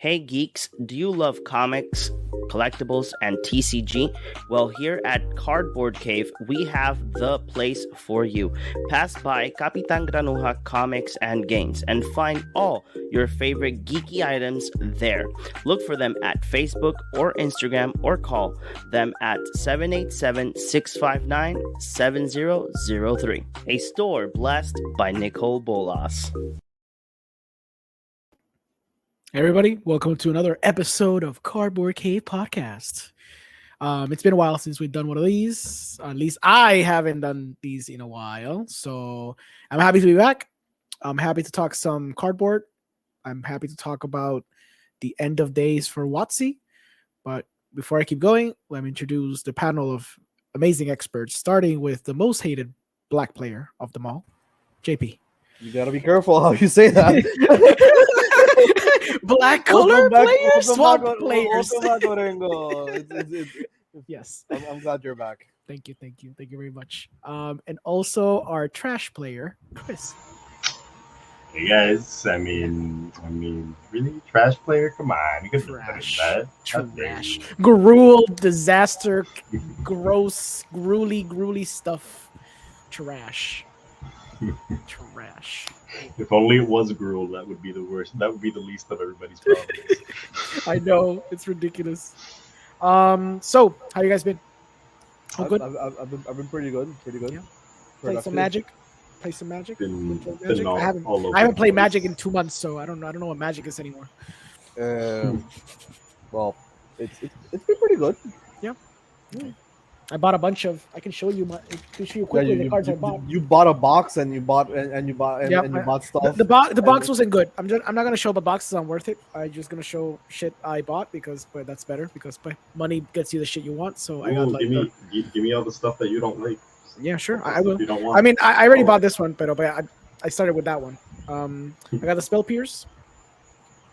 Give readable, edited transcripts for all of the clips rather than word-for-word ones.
Hey geeks, do you love comics, collectibles, and TCG? Well, here at Cardboard Cave, we have the place for you. Pass by Kapitan Granuja Comics and Games and find all your favorite geeky items there. Look for them at Facebook or Instagram or call them at 787-659-7003. A store blessed by Nicole Bolas. Hey everybody, welcome to another episode of Cardboard Cave Podcast. It's been a while since we've done one of these. At least I haven't done these in a while. So I'm happy to be back. I'm happy to talk some cardboard. I'm happy to talk about the end of days for WotC. But before I keep going, let me introduce the panel of amazing experts, starting with the most hated black player of them all, JP. You gotta be careful how you say that. Black color players, swamp players. Yes. I'm glad you're back. Thank you very much. And also our trash player, Chris. Hey guys, I mean, really, trash player? Come on, you can do better than that. Trash, gruel, disaster, gross, gruely stuff. Trash. Trash. If only it was gruel, that would be the worst. That would be the least of everybody's problems. I know, it's ridiculous. So how you guys been? All good? I've been pretty good. Yeah. Play some Magic. I I haven't played Magic in 2 months, so I don't know what Magic is anymore. Well, it's been pretty good. Yeah. I bought a bunch of. I can show you quickly the cards I bought. You bought a box and you bought stuff. The box wasn't good. I'm not gonna show the boxes aren't worth it. I'm just gonna show shit I bought but that's better because money gets you the shit you want. So I got like give me all the stuff that you don't like. Yeah, sure. I will. You don't want. I mean, I already bought this one, but I started with that one. I got the Spell Pierce.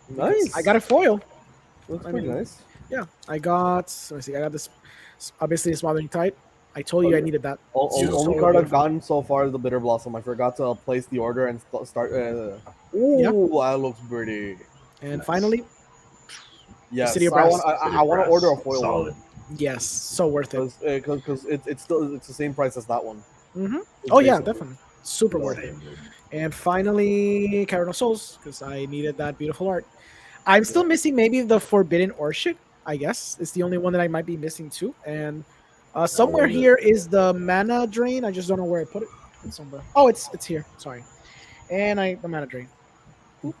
Nice. I got a foil. That's pretty nice. Yeah, I got. Let me see. I got this. Obviously, a Smothering Tide. I told you I needed that. Only card I've gotten so far is the Bitter Blossom. I forgot to place the order and start. That looks pretty. And nice. Finally, yes, City of Brass. I want to order a foil. Solid. Yes, so worth it. Because it's the same price as that one. Mm-hmm. Oh yeah, definitely, super worth it. And finally, Cavern of Souls, because I needed that beautiful art. I'm still missing maybe the Forbidden Orchid. I guess it's the only one that I might be missing too. And somewhere here is the Mana Drain. I just don't know where I put it. It's somewhere. Oh, it's here. Sorry. And the Mana Drain. Oop.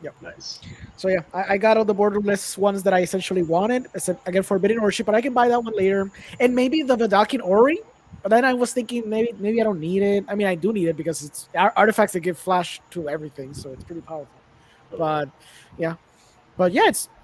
Yep. Nice. So yeah, I got all the borderless ones that I essentially wanted. Again, Forbidden Orchid, but I can buy that one later. And maybe the Vidakian Ori. But then I was thinking maybe I don't need it. I mean, I do need it because it's artifacts that give flash to everything, so it's pretty powerful. But yeah,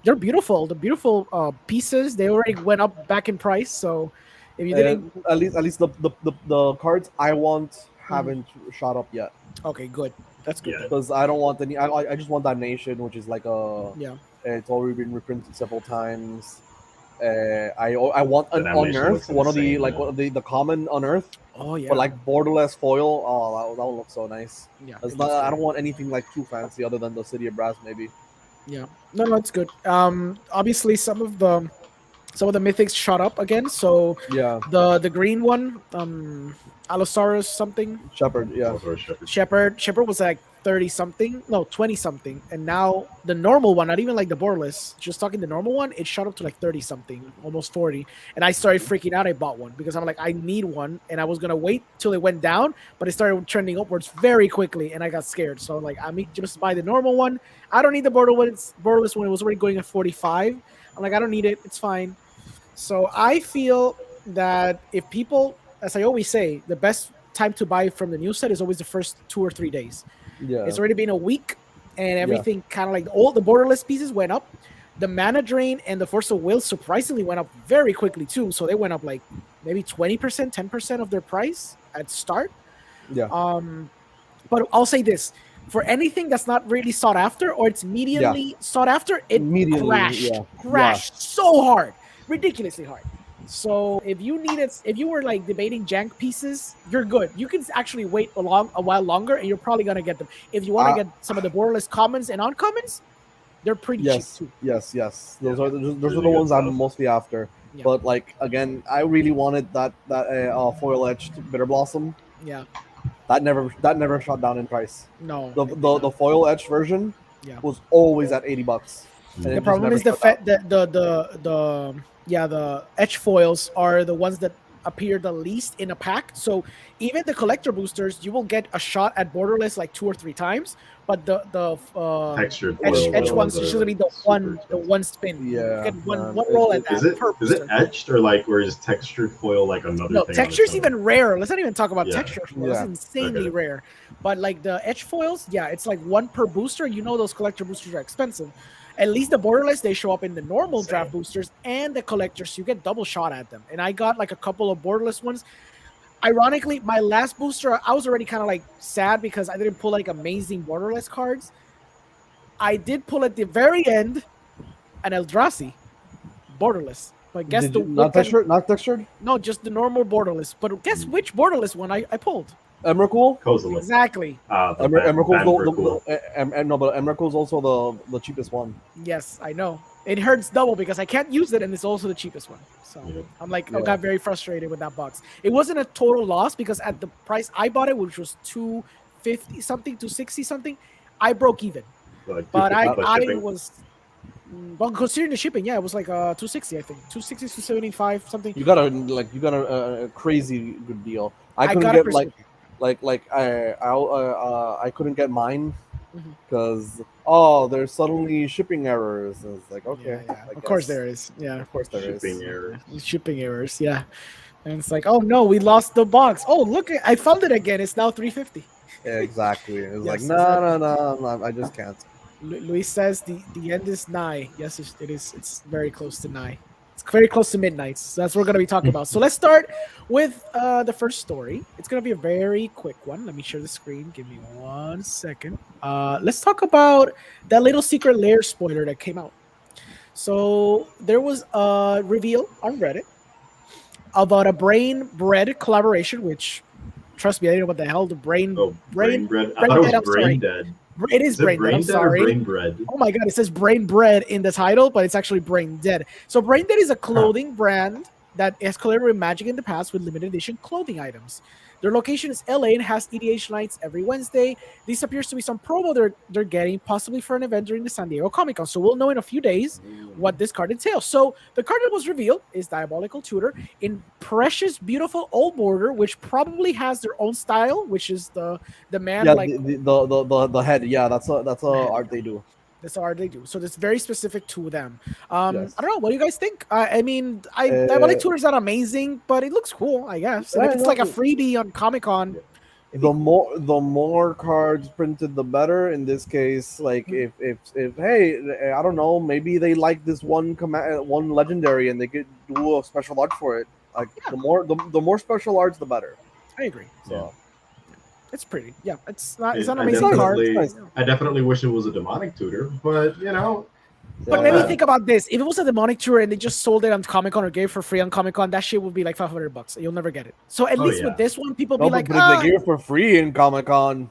they're beautiful. The beautiful pieces. They already went up back in price. So if you didn't, at least the cards I want haven't shot up yet. Okay, good. That's good. Because I don't want any. I just want that nation, which is like it's already been reprinted several times. I want an Unearth, one of the common Unearth. Oh yeah. But like borderless foil. Oh, that one looks so nice. Yeah. I don't want anything like too fancy other than the City of Brass, maybe. Yeah. No, it's good. Obviously some of the mythics shot up again. So yeah. The green one, Allosaurus something. Shepherd, yeah. Shepherd was like 20 something, and now the normal one, not even like the borderless, just talking the normal one, it shot up to like 30 something, almost 40. And I started freaking out. I bought one because I'm like, I need one, and I was gonna wait till it went down, but it started trending upwards very quickly, and I got scared. So like, I may just buy the normal one. I don't need the borderless one. It was already going at 45. I'm like, I don't need it. It's fine. So I feel that if people, as I always say, the best time to buy from the new set is always the first 2 or 3 days. Yeah, it's already been a week, and everything kind of like all the borderless pieces went up. The Mana Drain and the Force of Will surprisingly went up very quickly too. So they went up like maybe 20%, 10% of their price at start. Yeah. But I'll say this: for anything that's not really sought after or it's mediumly sought after, it crashed so hard, ridiculously hard. So if you were like debating jank pieces, you're good. You can actually wait a while longer, and you're probably gonna get them. If you want to get some of the borderless commons and uncommons, They're pretty cheap too. Yes. Those are the ones I'm mostly after. Yeah. But like again, I really wanted that foil etched Bitter Blossom. Yeah. That never shot down in price. No. The foil etched version was always at $80. The problem is the etch foils are the ones that appear the least in a pack. So even the collector boosters, you will get a shot at borderless like 2 or 3 times, but the textured etch ones usually be the one spin. Yeah, you get one roll at that. Is it etched or is textured foil like another? No, thing texture's even rare. Let's not even talk about texture. Yeah. It's insanely rare. But like the etch foils, it's like 1 per booster. You know those collector boosters are expensive. At least the borderless, they show up in the normal draft boosters and the collectors, so you get double shot at them. And I got like a couple of borderless ones. Ironically, my last booster, I was already kind of like sad because I didn't pull like amazing borderless cards. I did pull at the very end an Eldrazi borderless. But guess not textured? No, just the normal borderless. But guess which borderless one I pulled? Emrakul? Kozilek. Exactly. Emrakul's also the cheapest one. Yes, I know. It hurts double because I can't use it, and it's also the cheapest one. So I'm like, I got very frustrated with that box. It wasn't a total loss because at the price I bought it, which was $250 something, $260 something, I broke even. But I was. Well, considering the shipping, it was like $260, I think, $260 to $275 something. You got a crazy good deal. I couldn't get I couldn't get mine because there's suddenly shipping errors. And it's like of course there is. Yeah, of course there is shipping errors. Yeah, and it's like, oh no, we lost the box. Oh look, I found it again. It's now $350. Yeah, exactly. It's like no, I just can't. Luis says the end is nigh. Yes, it is. It's very close to nigh. It's very close to midnight. So that's what we're going to be talking about. So let's start with the first story. It's going to be a very quick one. Let me share the screen. Give me 1 second. Let's talk about that little secret lair spoiler that came out. So there was a reveal on Reddit about a Brain Bread collaboration, which, trust me, I didn't know what the hell the Brain Bread. I thought it was Brain Dead. It is Brain Dead. I'm sorry. Brain Bread? Oh my god, it says Brain Bread in the title, but it's actually Brain Dead. So Brain Dead is a clothing brand that has collaborated with Magic in the past with limited edition clothing items. Their location is LA and has EDH nights every Wednesday. This appears to be some promo they're getting, possibly for an event during the San Diego Comic Con. So we'll know in a few days what this card entails. So the card that was revealed is Diabolical Tutor in precious, beautiful old border, which probably has their own style, which is the man the head. Yeah, that's a art they do. That's the art they do. So it's very specific to them. I don't know. What do you guys think? I mean, Diabolic Tutor is not amazing, but it looks cool, I guess. And if it's like a freebie on Comic-Con. The more cards printed, the better. In this case, like if hey, I don't know, maybe they like this one legendary and they could do a special art for it. Like the more special arts, the better. I agree. So. It's pretty. Yeah, it's not an amazing card. I definitely wish it was a demonic tutor, but you know. But maybe think about this: if it was a demonic tutor and they just sold it on Comic-Con or gave it for free on Comic-Con, that shit would be like $500. You'll never get it. So at least with this one, people be like, but if they gave it for free in Comic-Con,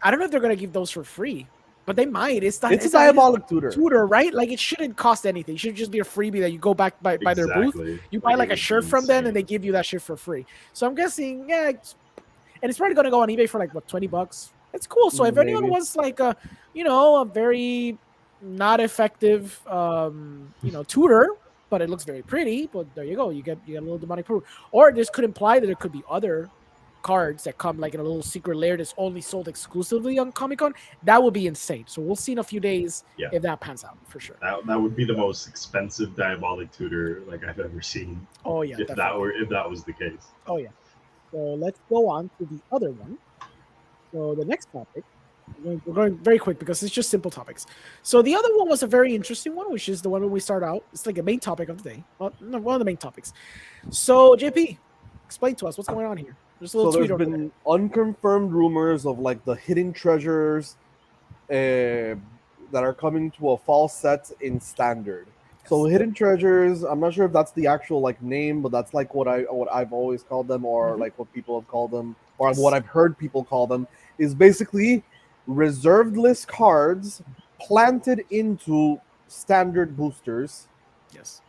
I don't know if they're gonna give those for free, but they might. It's a Diabolic Tutor, right? Like it shouldn't cost anything. It should just be a freebie that you go back by their booth. You buy like a shirt from them, and they give you that shit for free. So I'm guessing, and it's probably gonna go on eBay for like $20. It's cool. So if anyone wants like a very not effective tutor, but it looks very pretty, but there you go. You get a little demonic proof. Or this could imply that there could be other cards that come like in a little secret lair that's only sold exclusively on Comic-Con. That would be insane. So we'll see in a few days if that pans out for sure. That would be the most expensive Diabolic Tutor like I've ever seen. Oh yeah. If that was the case. Oh yeah. So let's go on to the other one. So the next topic, we're going very quick because it's just simple topics. So the other one was a very interesting one, which is the one where we start out. It's like a main topic of the day. Well, no, one of the main topics. So JP, explain to us what's going on here. There's a little tweet over there. There's been unconfirmed rumors of like the hidden treasures that are coming to a fall set in Standard. So hidden treasures, I'm not sure if that's the actual like name, but that's like what I've always called them, or like what people have called them, or what I've heard people call them, is basically reserved list cards planted into standard boosters. Yes.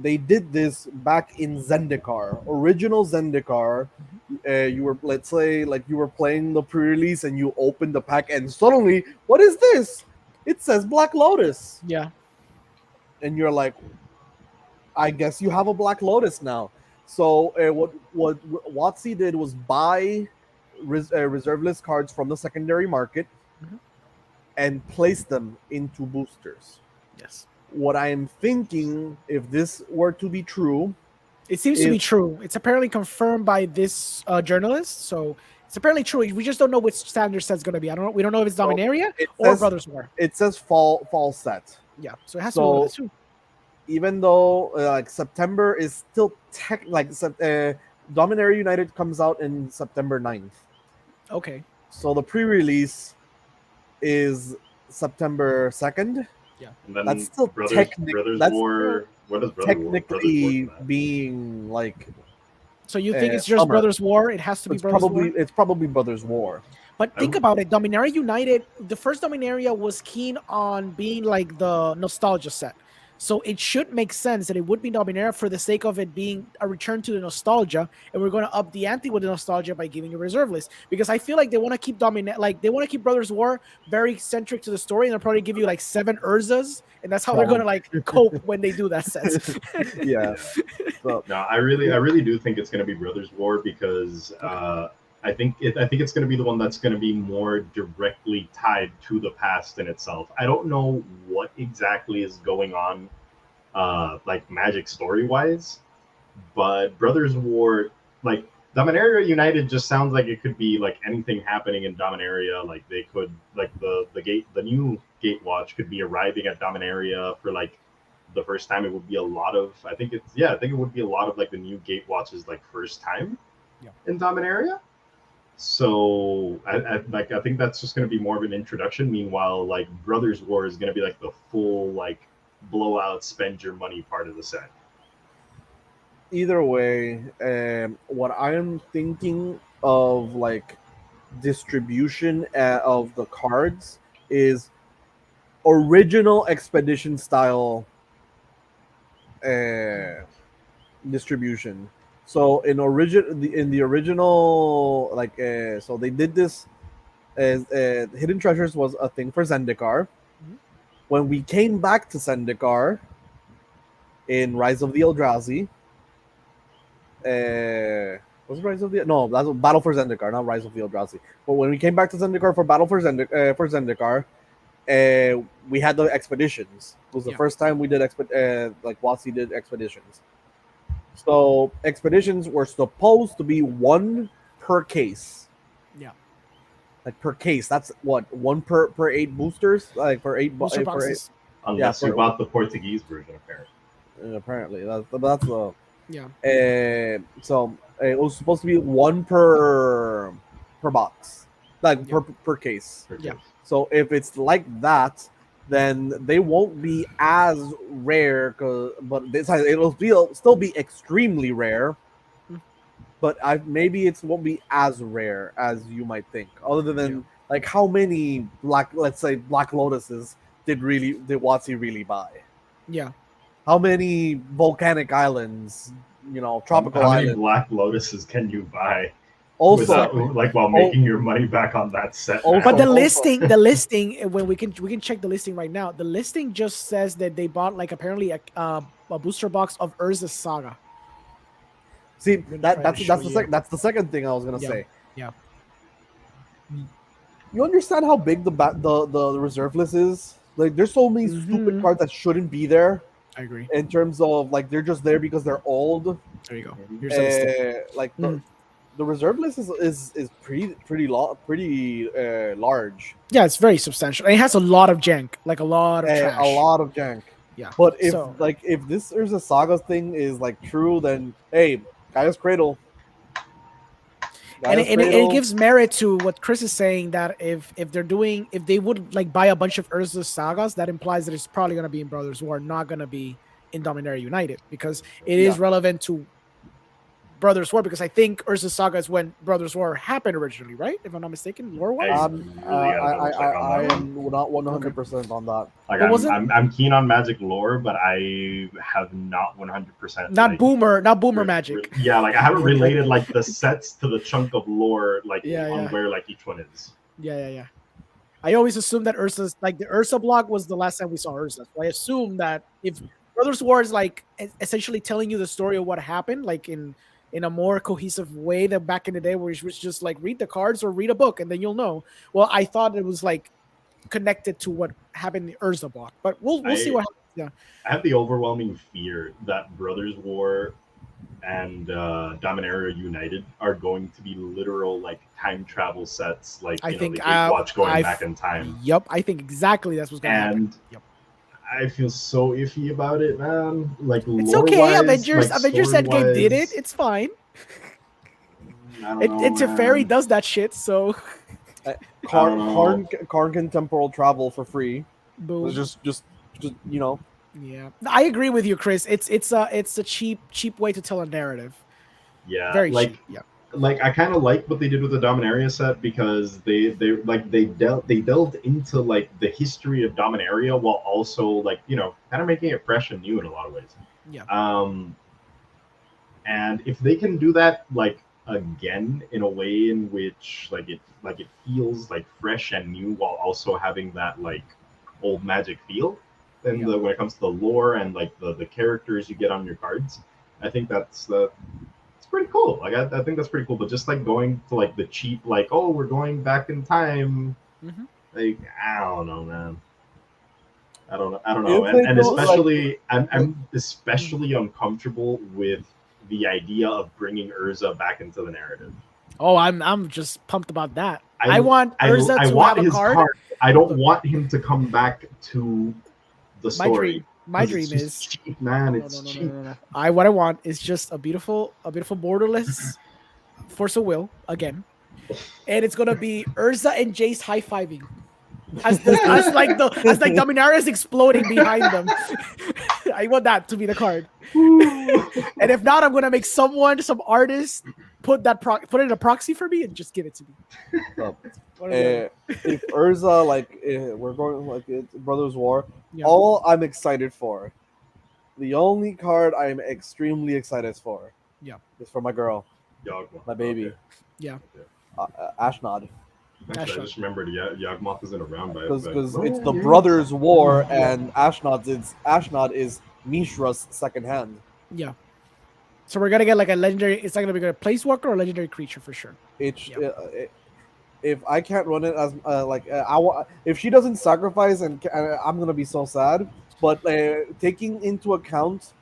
They did this back in Zendikar, original Zendikar. You were, let's say, like you were playing the pre-release and you opened the pack and suddenly, what is this? It says Black Lotus. Yeah. And you're like, I guess you have a Black Lotus now. So what WotC did was buy reserve list cards from the secondary market and place them into boosters. Yes. What I am thinking, if this were to be true, it seems to be true. It's apparently confirmed by this journalist, so it's apparently true. We just don't know which standard set it's going to be. We don't know if it's Dominaria or Brothers War. It says fall set. Yeah, so it has to be one of the two. Even though like September is still Dominaria United comes out in September 9th. Okay. So the pre-release is September 2nd. Yeah. And then that's still Brothers War. What is technically being like? So you think it's just summer. Brothers War? It has to be Brothers War? It's probably Brothers War. But think about it. Dominaria United, the first Dominaria was keen on being like the nostalgia set. So it should make sense that it would be Dominaria for the sake of it being a return to the nostalgia, and we're going to up the ante with the nostalgia by giving a reserve list. Because I feel like they want to keep they want to keep Brothers War very centric to the story, and they'll probably give you like 7 Urzas, and that's how they're going to like cope when they do that set. Yeah. So. No, I really do think it's going to be Brothers War because I think it's going to be the one that's going to be more directly tied to the past in itself. I don't know what exactly is going on, like Magic story wise, but Brothers War, like Dominaria United, just sounds like it could be like anything happening in Dominaria. Like they could, like the new Gatewatch could be arriving at Dominaria for like the first time. It would be a lot of, I think it would be a lot of like the new Gatewatch's like first time in Dominaria. So I think that's just going to be more of an introduction. Meanwhile, like Brothers War is going to be like the full like blowout, spend your money part of the set. Either way, what I'm thinking of like distribution of the cards is original expedition style distribution. So in the original, like, so they did this as Hidden Treasures was a thing for Zendikar. Mm-hmm. When we came back to Zendikar in Rise of the Eldrazi, was it Rise of the? No, that was Battle for Zendikar, not Rise of the Eldrazi. But when we came back to Zendikar for Battle for Zendikar, we had the expeditions. It was the first time we did like WotC did expeditions. So expeditions were supposed to be 1 per case. Yeah. Like per case. That's what, 1 per 8 boosters? Like for 8 boxes. Unless you bought the Portuguese version, apparently. Apparently. That's the yeah. So it was supposed to be 1 per box. Like per case. Yeah. So if it's like that, then they won't be as rare, but it'll still be extremely rare. But maybe it won't be as rare as you might think. Other than like how many Black Lotuses did WotC really buy? Yeah. How many volcanic islands? Tropical how islands. Many Black Lotuses can you buy? Also, while making your money back on that set. But the listing, when we can check the listing right now. The listing just says that they bought like apparently a booster box of Urza Saga. See, that's the second thing I was gonna say. Yeah. You understand how big the reserve list is? Like, there's so many stupid cards that shouldn't be there. I agree. In terms of like they're just there because they're old. There you go. Here's the listing. The reserve list is pretty large. Yeah, it's very substantial. And it has a lot of jank, like a lot of trash. A lot of jank. Yeah. But if this Urza Saga thing is like true, then hey, Gaia's Cradle. And it gives merit to what Chris is saying, that if they would like buy a bunch of Urza Sagas, that implies that it's probably going to be in Brothers War, not going to be in Dominaria United, because it is relevant to Brothers War, because I think Urza Saga is when Brothers War happened originally, right? If I'm not mistaken, lore-wise. I really gotta double check on I that am not 100% on that. Like But was it- I'm keen on Magic lore, but I have not 100%. Not like, boomer magic. Yeah, like I haven't related like the sets to the chunk of lore, like Yeah, on yeah. where like each one is. Yeah. I always assumed that Ursa's like the Ursa block was the last time we saw Ursa. So I assume that if Brothers War is like essentially telling you the story of what happened, like in a more cohesive way than back in the day, where it was just like read the cards or read a book and then you'll know. Well, I thought it was like connected to what happened in the Urza block, but we'll see what happens. Yeah, I have the overwhelming fear that Brothers War and Dominaria United are going to be literal like time travel sets, like I think the Gatewatch going I've- back in time. Yep, I think exactly that's what's going to happen. And Yep. I feel so iffy about it, man. Like It's lore-wise, okay. Avengers like, Endgame did it. story-wise, It's fine. I don't know, Teferi man. does that shit, so Karn can temporal travel for free. boom. Just you know. Yeah, I agree with you, Chris. It's a cheap way to tell a narrative. Yeah, Very like cheap. Yeah. like I kind of like what they did with the Dominaria set because they delved into like the history of Dominaria while also like kind of making it fresh and new in a lot of ways. Yeah. And if they can do that like again in a way in which like it feels like fresh and new while also having that like old Magic feel, then when it comes to the lore and like the characters you get on your cards, I think that's it's pretty cool. Like I think that's pretty cool. But just like going to like the cheap, like, oh, we're going back in time. Mm-hmm. Like I don't know, man. I don't know. If they And don't, especially, I'm especially uncomfortable with the idea of bringing Urza back into the narrative. Oh, I'm just pumped about that. I want Urza I to want have a his card. I don't want him to come back to the story. My 'Cause dream it's just is cheap, man. No, It's no, no, cheap. no, no, no. What I want is just a beautiful borderless Force of Will again, and it's gonna be Urza and Jace high fiving as Dominaria is exploding behind them. I want that to be the card. And if not, I'm gonna make some artist put it in a proxy for me and just give it to me. If Urza, we're going like it's Brothers War, Yeah. all I'm excited for, the only card I'm extremely excited for, is for my girl, Yawgmoth. my baby, Okay. Yeah. Ashnod, Actually, I just remembered Yawgmoth isn't around by because but- it's the Brothers War and Ashnod is Mishra's second hand. Yeah. So we're gonna get like a legendary. It's not gonna be a placewalker or a legendary creature for sure. If I can't run it as if she doesn't sacrifice, and I'm gonna be so sad. But taking into account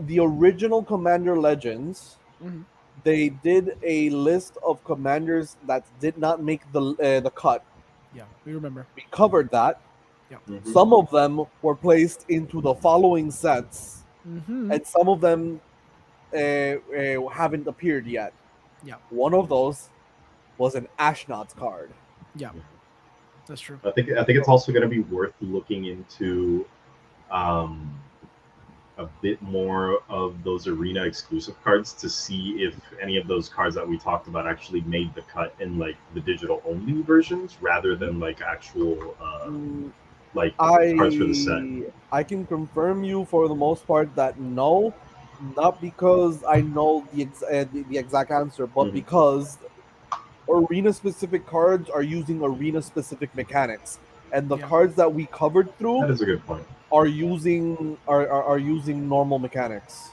the original Commander Legends, Mhm. they did a list of commanders that did not make the cut. Yeah, we remember. We covered that. Mhm. Some of them were placed into the following sets, Mm-hmm. and some of them haven't appeared yet. Yeah. One of those was an Ashnod's card. Yeah, that's true. I think it's also going to be worth looking into a bit more of those arena exclusive cards to see if any of those cards that we talked about actually made the cut in like the digital only versions rather than like actual cards for the set. I can confirm you for the most part that no, not because I know the exact answer, but Mhm. because arena specific cards are using arena specific mechanics, and the cards that we covered That through is a good point. are using normal mechanics.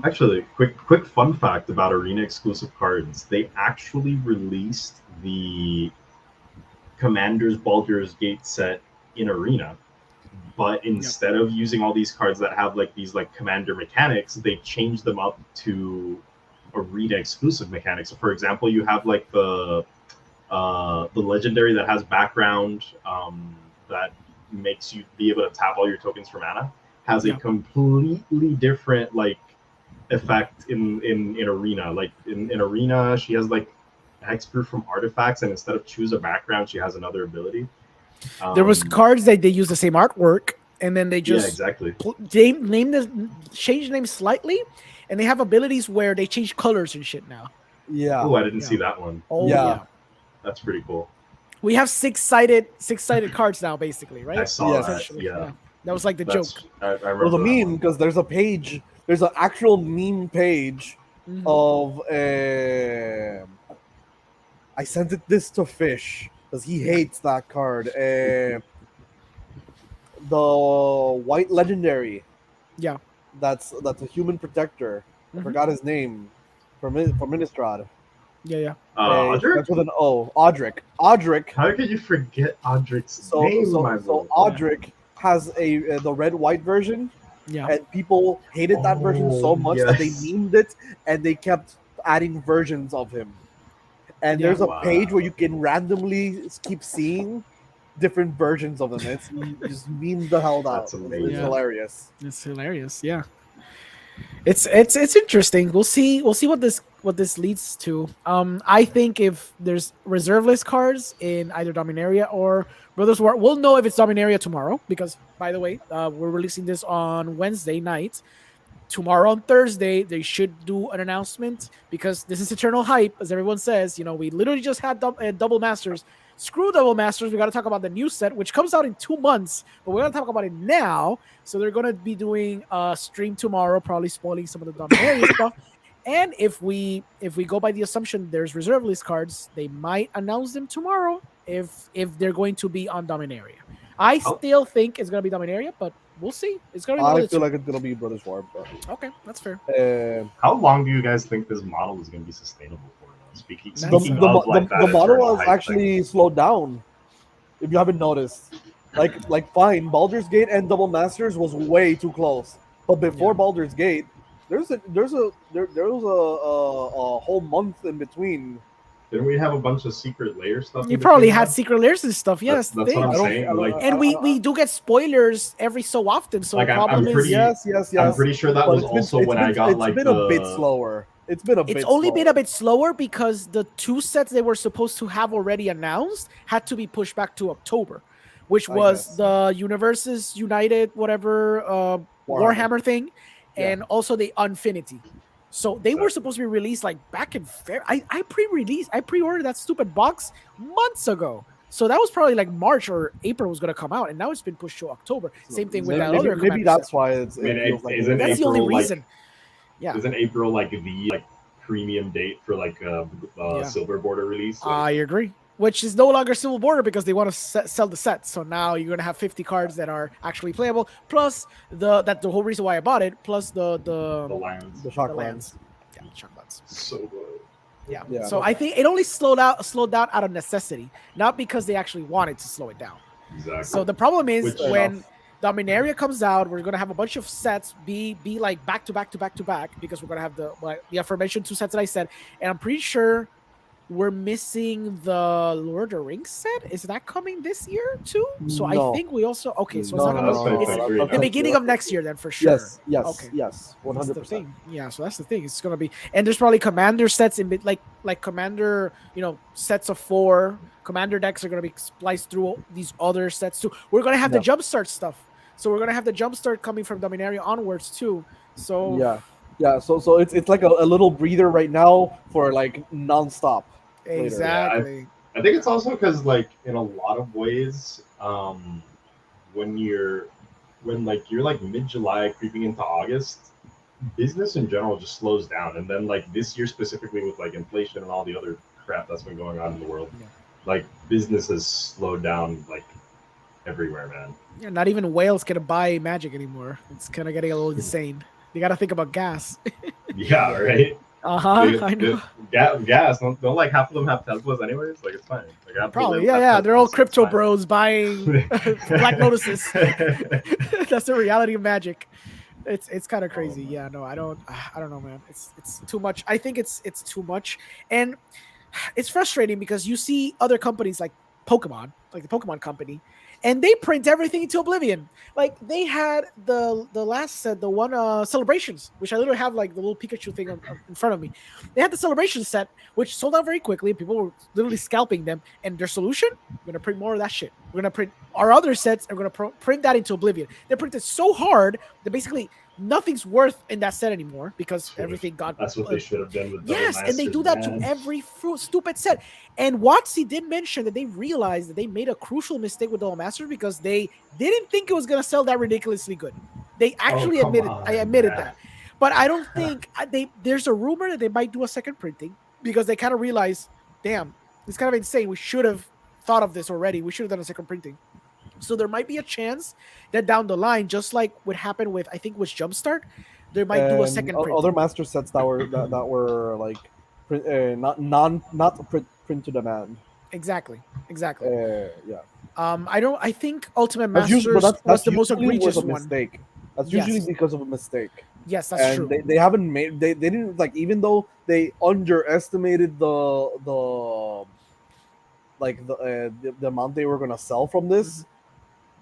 Actually, quick fun fact about arena exclusive cards: they actually released the Commander's Baldur's Gate set in arena, but instead of using all these cards that have like these like commander mechanics, they changed them up to arena exclusive mechanics. So for example, you have like the legendary that has background that makes you be able to tap all your tokens for mana, has a completely different like effect in arena. Like in arena, she has like hexproof from artifacts, and instead of choose a background, she has another ability. There was cards that they use the same artwork, and then they just exactly change the name slightly, and they have abilities where they change colors and shit now. Yeah. Oh, I didn't Yeah. see that one. Oh Yeah. yeah. That's pretty cool. We have six-sided cards now, basically, right? I saw Yes. that. Essentially, Yeah. That was like the That's, joke. I It remember was a that meme one. because there's a page. There's an actual meme page Mhm. of. I sent this to Fish because he hates that card. The white legendary. Yeah. That's a human protector. I Mhm. forgot his name. For Ministrad. Yeah. Audric? Starts with an O. Audric. Audric. How could you forget Audric's So name, so my so bro? Audric has the red white version, Yeah. and people hated that version so much that they yes. memed it and they kept adding versions of him. And Yeah. there's a Wow. page where you can randomly keep seeing different versions of them. It's just meme the hell out. That's It's amazing. Yeah. hilarious. It's hilarious. Yeah. It's interesting. We'll see what this leads to. I think if there's reserve list cards in either Dominaria or Brothers War, we'll know if it's Dominaria tomorrow because, by the way, we're releasing this on Wednesday night. Tomorrow on Thursday, they should do an announcement because this is eternal hype, as everyone says. We literally just had Double Masters. Screw Double Masters. We got to talk about the new set, which comes out in 2 months, but we're going to talk about it now. So they're going to be doing a stream tomorrow, probably spoiling some of the Dominaria stuff. And if we go by the assumption there's reserve list cards, they might announce them tomorrow if they're going to be on Dominaria. I still think it's going to be Dominaria, but we'll see. It's going to be. I feel like it's gonna be Brothers War. But, okay, that's fair. How long do you guys think this model is going to be sustainable for? Speaking the of like that model eternal has hype actually slowed down. If you haven't noticed, like fine, Baldur's Gate and Double Masters was way too close. But before Baldur's Gate, there was a whole month in between. Didn't we have a bunch of secret layer stuff? You in probably between had that? secret layers and stuff. Yeah, That's that's the what I'm thing. saying. Like, And we do get spoilers every so often. So Like, the I'm problem is pretty- Yes. I'm pretty sure that But was also when I got like it's been the a bit slower. It's been a bit. it's only been slower. a bit slower because the 2 sets they were supposed to have already announced had to be pushed back to October, which I was guess. the Universes United whatever Warhammer thing, Yeah. and also the Unfinity. So they were Exactly. supposed to be released like back in February. I pre-ordered that stupid box months ago. So that was probably like March or April was going to come out, and now it's been pushed to October. Same thing with that maybe, other. maybe Commander that's set. why I mean, it feels like isn't That's the only April, like- reason. Yeah, Isn't April like the premium date for like silver border release? I agree. Which is no longer Civil Border because they want to sell the set. So now you're gonna have 50 cards that are actually playable. Plus that's the whole reason why I bought it. Plus the the lands. the shock lands. lands. Yeah, shock lands. So good. Yeah. Yeah. So I think it only slowed down out of necessity, not because they actually wanted to slow it down. Exactly. So the problem is Which- when Dominaria comes out, we're gonna have a bunch of sets be like back to back because we're gonna have the aforementioned 2 sets that I said, and I'm pretty sure we're missing the Lord of the Rings set. Is that coming this year too? So No. I think we also so it's No, not no, gonna that's what I it's think the right beginning of next year then for sure. Yes, yes, Okay. yes, That's the 100%. thing. Yeah, so that's the thing. It's gonna be, and there's probably commander sets in like commander, sets of 4 commander decks are gonna be spliced through these other sets too. We're gonna have the jumpstart stuff. So we're gonna have the jumpstart coming from Dominaria onwards too. So Yeah. So it's like a little breather right now for like nonstop. exactly. I think it's also because like in a lot of ways, when you're like mid-July creeping into August, business in general just slows down. And then like this year specifically with like inflation and all the other crap that's been going on in the world, like business has slowed down like everywhere, man. Yeah, not even whales can buy Magic anymore. It's kind of getting a little insane. You got to think about gas. Yeah, right. I know. Gas. Don't like half of them have Teslas anyways. Like it's fine. Like I have Probably, people that yeah. have They're all Teslas, so it's crypto fine. bros buying Black Lotuses. That's the reality of Magic. It's kind of crazy. man. Yeah, no, I don't know, man. It's too much. I think it's too much, and it's frustrating because you see other companies like Pokemon, like the Pokemon company, and they print everything into oblivion. Like they had the last set, the one Celebrations, which I literally have like the little Pikachu thing in front of me. They had the Celebration set, which sold out very quickly. People were literally scalping them. And their solution: we're gonna print more of that shit. We're gonna print our other sets. And we're gonna print that into oblivion. They printed so hard that basically nothing's worth in that set anymore because everything got. That's what they should have done with Double Yes, and they Masters, do that man. to every stupid set. And Watsy did mention that they realized that they made a crucial mistake with Double Masters because they didn't think it was going to sell that ridiculously good. They actually come admitted. on, I admitted man. that, but I don't think there's a rumor that they might do a second printing because they kind of realize, damn, it's kind of insane. We should have thought of this already. We should have done a second printing. So there might be a chance that down the line, just like what happened with I think it was Jumpstart, they might do a second print. Other master sets that were like not print to demand. Exactly. Yeah. I think Ultimate That's Masters usually, was the most usually egregious was a one. mistake. That's Yes. usually because of a mistake. Yes, that's And true. they haven't made they didn't like, even though they underestimated the the amount they were gonna sell from this,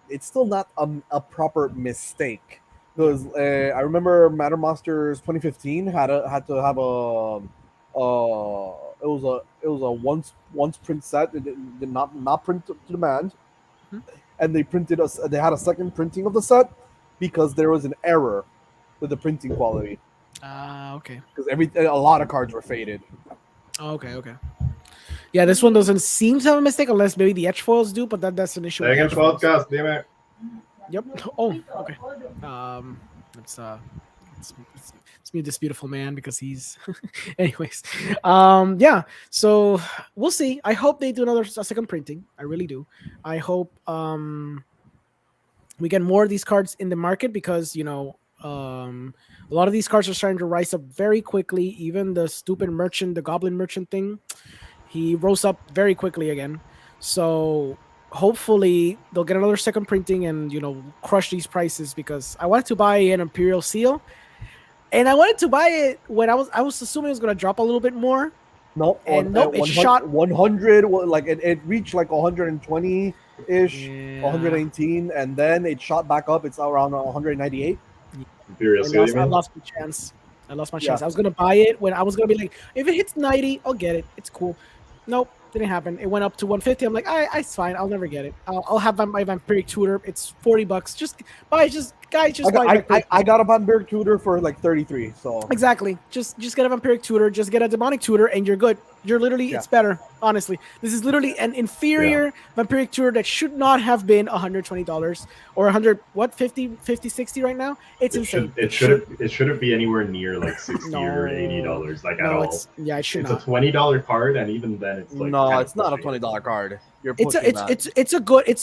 it's still not a proper mistake. Because I remember Matter Masters 2015 had to have it was a once print set. It did not print to demand, and they they had a second printing of the set because there was an error with the printing quality. Okay. Because a lot of cards were faded. Okay. Yeah, this one doesn't seem to have a mistake unless maybe the edge foils do, but that's an issue. with the Second edge foils. podcast, damn it. Yep. Oh, okay. Let's mute this beautiful man because he's. Anyways, yeah. So we'll see. I hope they do a second printing. I really do. I hope we get more of these cards in the market because a lot of these cards are starting to rise up very quickly. Even the stupid merchant, the goblin merchant thing, he rose up very quickly again. So hopefully they'll get another second printing and crush these prices because I wanted to buy an Imperial Seal, and I wanted to buy it when I was assuming it was going to drop a little bit more. No, and nope, it shot 100. Like it reached like 120 ish, Yeah. 118, and then it shot back up. It's around 198. Imperial Seal, you I mean? lost my chance. I was gonna buy it when I was gonna be like, if it hits 90, I'll get it. It's cool. Nope, didn't happen. It went up to 150. I'm like, it's fine. I'll never get it. I'll have my Vampiric Tutor. It's $40. Just buy. Buy. I got a Vampiric Tutor for like 33. So exactly. Just get a Vampiric Tutor. Just get a Demonic Tutor, and you're good. You're literally, it's better. Honestly, this is literally an inferior Vampiric Tutor that should not have been $120 or 100. What 50, 60 right now? It's insane. It shouldn't be anywhere near like $60 or $80 like at all. It should it's not. a $20 card, and even then it's like no, it's not a $20 card. It's a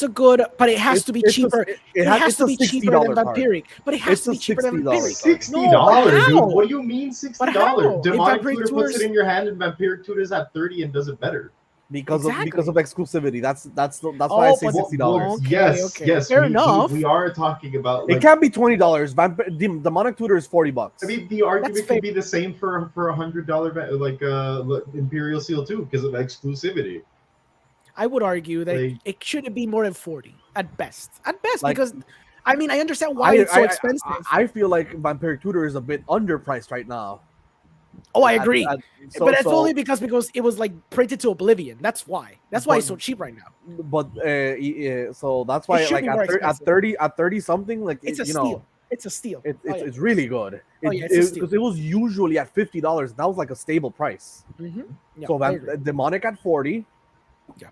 good, but it has to be cheaper. It has to be cheaper than Vampiric, but it has to be cheaper than Vampiric. $60, dude. What do you mean $60? Demonic Vampiric Tutor puts it in your hand, and Vampiric Tutor's at 30 and does it better. Because of exclusivity. That's why I say $60. Yes. Fair enough. We are talking about. It can't be $20. Demonic Tutor is $40. I mean, the argument could be the same for $100 like Imperial Seal too, because of exclusivity. I would argue that it shouldn't be more than 40 at best. Because I mean, I understand why it's so expensive. I feel like Vampiric Tutor is a bit underpriced right now. Oh, I agree. But it's only because it was like printed to oblivion. That's why. That's why it's so cheap right now. But so that's why like at 30 something, like it's a steal. It's a steal. It's really good. Because it was usually at $50. That was like a stable price. Yeah, so Demonic at 40. Yeah.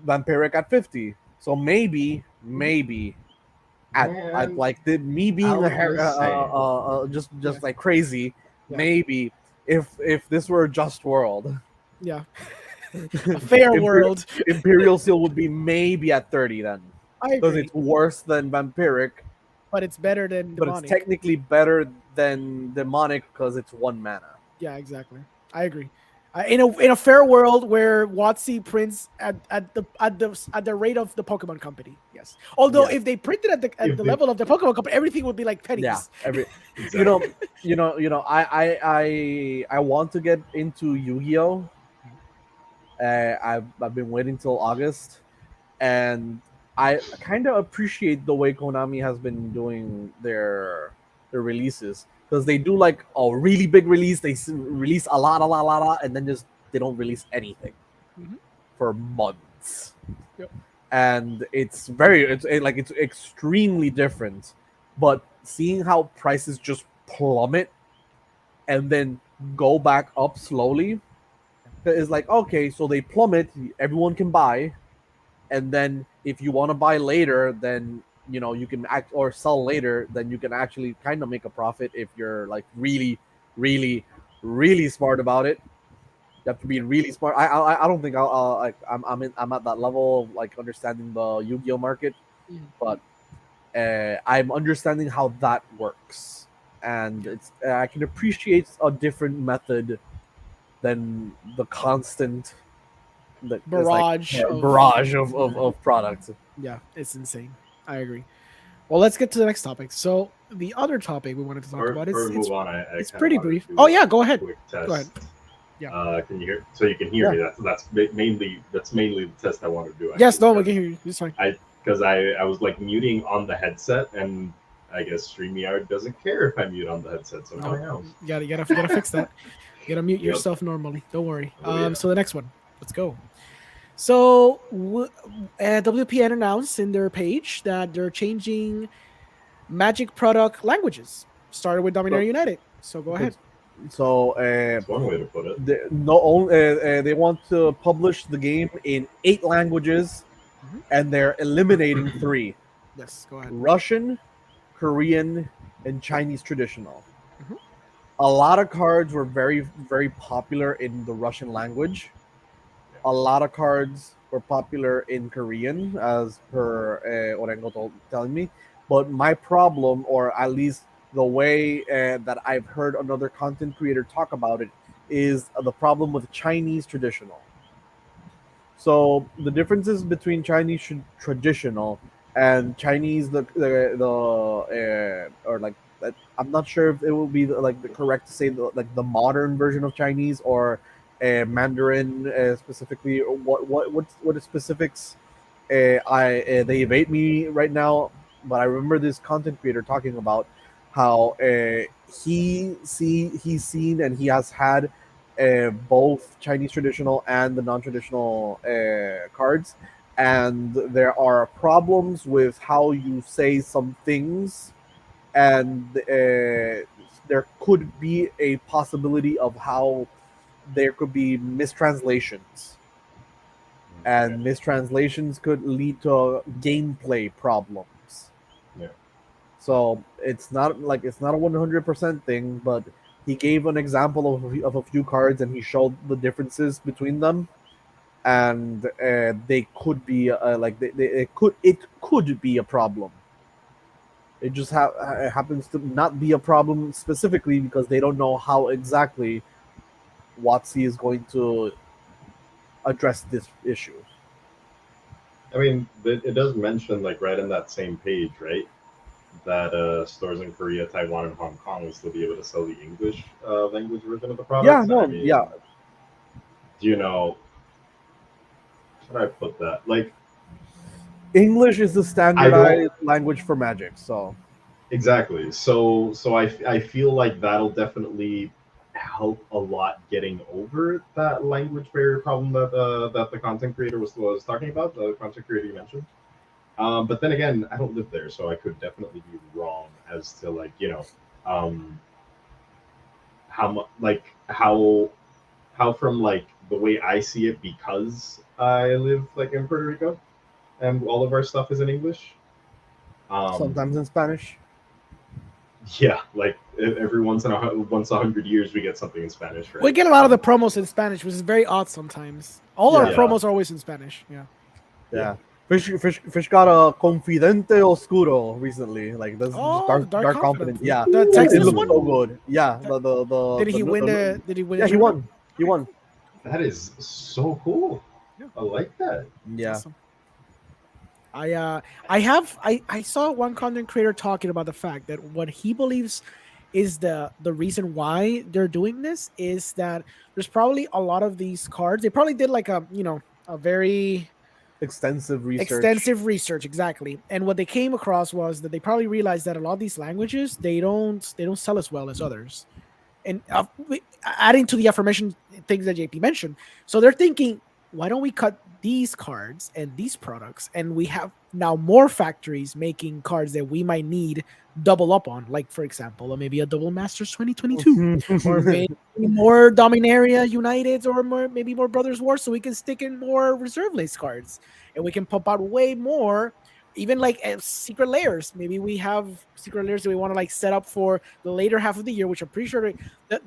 Vampiric at 50. So maybe at like me being just like crazy, maybe if this were a just world, a fair world, Imperial Seal would be maybe at 30 then. Because it's worse than Vampiric, but it's better than Demonic. But it's technically better than Demonic because it's 1 mana. Yeah, exactly. I agree. In a fair world where Watsy prints at the rate of the Pokemon Company, yes. Although if they printed at the level of the Pokemon Company, everything would be like pennies. Yeah, I want to get into Yu-Gi-Oh. I've been waiting till August, and I kind of appreciate the way Konami has been doing their releases. Because they do like a really big release, they release a lot, and then they don't release anything for months. Yep. And it's extremely different. But seeing how prices just plummet and then go back up slowly is like, okay, so they plummet, everyone can buy, and then if you want to buy later, then you can act or sell later, then you can actually kind of make a profit if you're like really, really, really smart about it. You have to be really smart. I don't think I'll like I'm at that level of like understanding the Yu-Gi-Oh market, but I'm understanding how that works, and it's I can appreciate a different method than the constant Barrage of barrage of products. Yeah, it's insane. I agree. Well, let's get to the next topic. So the other topic we wanted to talk about is Or move on. I it's kinda pretty wanted brief. to do Oh a yeah, go ahead. Quick test. Go ahead. Yeah. Can you hear? So you can hear me. That's mainly the test I wanted to do. Yes, no, we can hear you. It's fine. Because I was like muting on the headset, and I guess StreamYard doesn't care if I mute on the headset. So now I know. You gotta fix that. You gotta mute Yep. yourself normally. Don't worry. Oh, yeah. So the next one. Let's go. So WPN announced in their page that they're changing Magic product languages. Started with Dominaria United. So go ahead. So That's one way to put it. they want to publish the game in 8 languages, and they're eliminating 3: Yes, go ahead. Russian, Korean, and Chinese traditional. Mhm. A lot of cards were very, very popular in the Russian language. A lot of cards were popular in Korean, as per Orengo telling me. But my problem, or at least the way that I've heard another content creator talk about it, is the problem with Chinese traditional. So the differences between Chinese traditional and Chinese or like I'm not sure if it will be the correct to say the modern version of Chinese or Mandarin specifically, or what the specifics. They evade me right now, but I remember this content creator talking about how he's seen and he has had both Chinese traditional and the non-traditional cards, and there are problems with how you say some things, and there could be a possibility of how there could be mistranslations, and mistranslations could lead to gameplay problems. Yeah. So it's not a 100% thing, but he gave an example of a few cards, and he showed the differences between them, and they could be it could be a problem. It just happens to not be a problem specifically because they don't know how exactly WotC is going to address this issue. I mean, it does mention like right in that same page, right, that stores in Korea, Taiwan, and Hong Kong will still be able to sell the English language version of the product. Yeah, no, I mean, yeah. Do you know? How do I put that? Like, English is the standardized language for Magic, so exactly. So I feel like that'll definitely help a lot getting over that language barrier problem that the content creator was talking about. The content creator you mentioned. But then again, I don't live there, so I could definitely be wrong as to like how from like the way I see it, because I live like in Puerto Rico and all of our stuff is in English. sometimes in Spanish. Yeah, like every once 100 years we get something in Spanish, right? We get a lot of the promos in Spanish, which is very odd sometimes. All our promos are always in Spanish. Yeah. Fish got a Confidente Oscuro recently. Like this dark confidence. Yeah, The Texas it looks one? so good. Yeah, the Did he win? Did he win? Yeah, he won. He won. That is so cool. Yeah. I like that. Yeah. Awesome. I saw one content creator talking about the fact that what he believes is the reason why they're doing this is that there's probably a lot of these cards. They probably did like a very extensive research, exactly. And what they came across was that they probably realized that a lot of these languages they don't sell as well as others. And adding to the affirmation things that JP mentioned, so they're thinking why don't we cut these cards and these products, and we have now more factories making cards that we might need double up on, like for example, maybe a double Masters 2022, or maybe more Dominaria Uniteds, or maybe more Brothers War, so we can stick in more reserve list cards, and we can pump out way more. Even like secret layers. Maybe we have secret layers that we want to like set up for the later half of the year, which I'm pretty sure the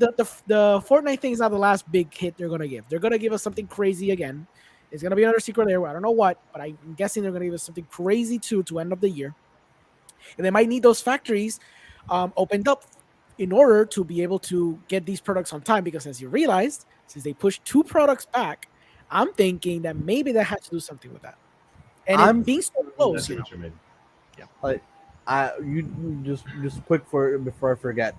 Fortnite thing is not the last big hit they're gonna give. They're gonna give us something crazy again. It's gonna be another secret layer. I don't know what, but I'm guessing they're gonna give us something crazy too to end of the year. And they might need those factories opened up in order to be able to get these products on time. Because as you realized, since they pushed 2 products back, I'm thinking that maybe that had to do something with that. And it being so close, That's what you mean. Like, you just quick before I forget.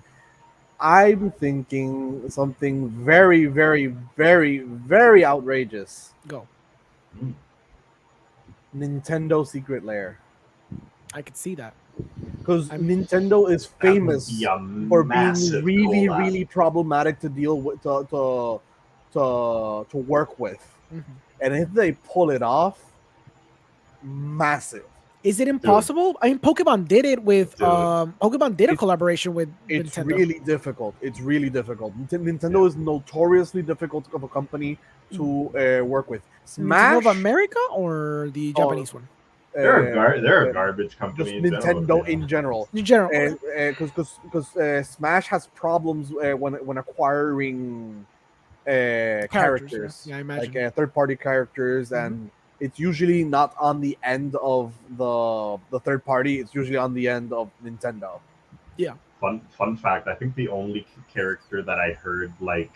I'm thinking something very, very, very, very outrageous. Go. Nintendo Secret Lair. I could see that. Because Nintendo is famous Be a for being massive really, collab. really problematic to deal with, to work with. Mm-hmm. And if they pull it off, massive. Is it impossible? I mean, Pokemon did it with Dude. Pokemon did a collaboration with It's Nintendo. really difficult. It's really difficult. Nintendo is notoriously difficult of a company to work with. Smash Nintendo of America or the Japanese one? They're a garbage just company. Nintendo in general. In general. Because Smash has problems when acquiring characters, Yeah, I imagine. like third-party characters, and it's usually not on the end of the third party. It's usually on the end of Nintendo. Yeah. Fun fact. I think the only character that I heard like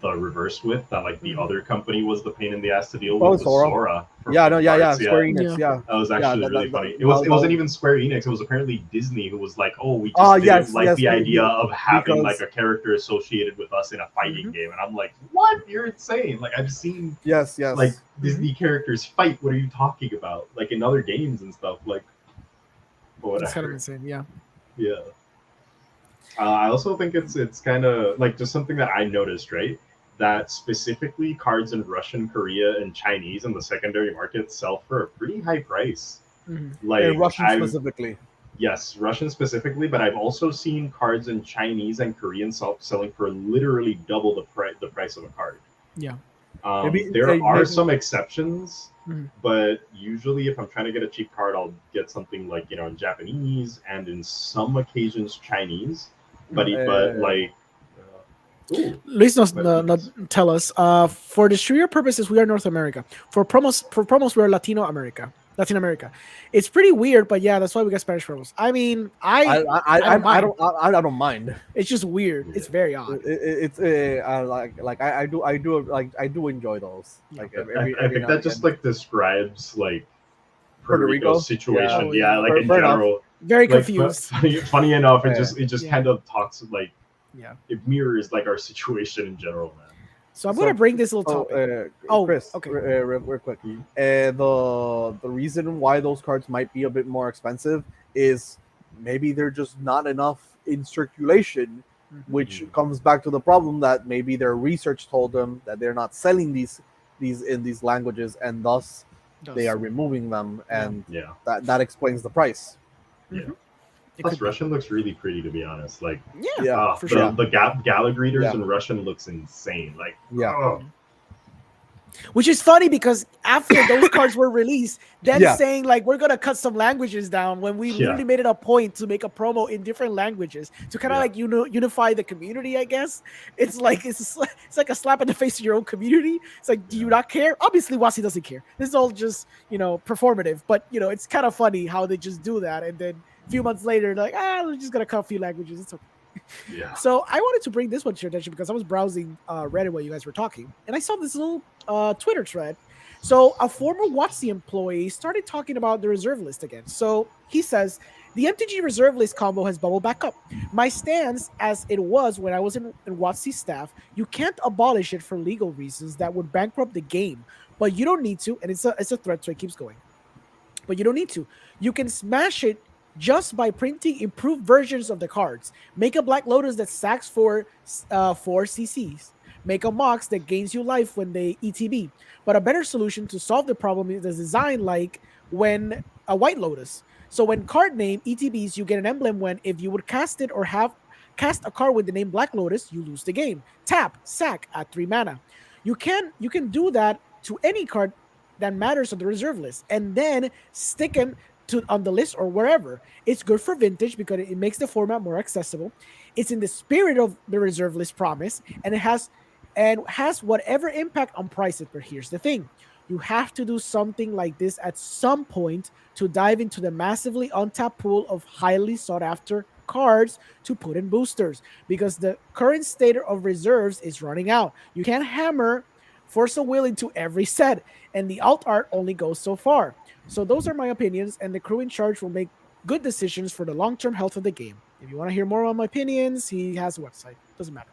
the reverse with that like the other company was the pain in the ass to deal with was Sora. Yeah, Cards, Square Enix. Yeah. That was actually really funny. It wasn't even Square Enix. It was apparently Disney who was like, "Oh, we just didn't like the idea of having like a character associated with us in a fighting game." And I'm like, "What? You're insane!" Like I've seen like Disney characters fight. What are you talking about? Like in other games and stuff. Like, whatever. That's kind of insane. Yeah. Yeah. I also think it's kind of like just something that I noticed, right? That specifically cards in Russian, Korea, and Chinese in the secondary market sell for a pretty high price. Like And Russian specifically. Yes, Russian specifically, but I've also seen cards in Chinese and Korean selling for literally double the price of a card. Yeah. There are some exceptions, but usually if I'm trying to get a cheap card, I'll get something like in Japanese and in some occasions Chinese. But like. Luis not tell us. For distributor purposes, we are North America. For promos, we are Latin America. It's pretty weird, but yeah, that's why we got Spanish promos. I mean, I don't mind. It's just weird. It's very odd. I do enjoy those. Like I think that just like describes like Puerto Rico's situation. Yeah, like in general. Very confused. Funny enough, it just kind of talks like. Yeah, it mirrors like our situation in general, man. So I'm going to bring this little topic. Chris, okay. Real quick. The reason why those cards might be a bit more expensive is maybe they're just not enough in circulation, which comes back to the problem that maybe their research told them that they're not selling these in these languages, and thus they are removing them, and that explains the price. Yeah. Plus, Russian looks really pretty, to be honest. Like, for sure. The Galag readers in Russian looks insane. Like, Which is funny because after those cards were released, them saying like we're gonna cut some languages down when we literally made it a point to make a promo in different languages to kind of like unify the community. I guess it's like a slap in the face to your own community. It's like, do you not care? Obviously, Wasi doesn't care. This is all just performative. But it's kind of funny how they just do that, and then a few months later, like we're just gonna cut a few languages. It's okay. Yeah. So I wanted to bring this one to your attention because I was browsing Reddit while you guys were talking, and I saw this little Twitter thread. So a former WotC employee started talking about the reserve list again. So he says, the MTG reserve list combo has bubbled back up. My stance, as it was when I was in WotC staff, you can't abolish it for legal reasons that would bankrupt the game, but you don't need to, and it's a thread, so it keeps going. But you don't need to. You can smash it just by printing improved versions of the cards. Make a Black Lotus that stacks for 4 CCs. make a Mox that gains you life when they ETB. But a better solution to solve the problem is a design like when a White Lotus. So when card name ETBs, you get an emblem when if you would cast it or have cast a card with the name Black Lotus, you lose the game. Tap, sack at 3 mana. You can do that to any card that matters on the reserve list, and then stick him on the list or wherever. It's good for vintage because it makes the format more accessible. It's in the spirit of the reserve list promise, and it has whatever impact on prices. But here's the thing. You have to do something like this at some point to dive into the massively untapped pool of highly sought after cards to put in boosters, because the current state of reserves is running out. You can't hammer Force of Will into every set, and the alt art only goes so far. So those are my opinions, and the crew in charge will make good decisions for the long-term health of the game. If you want to hear more on my opinions, he has a website. Doesn't matter.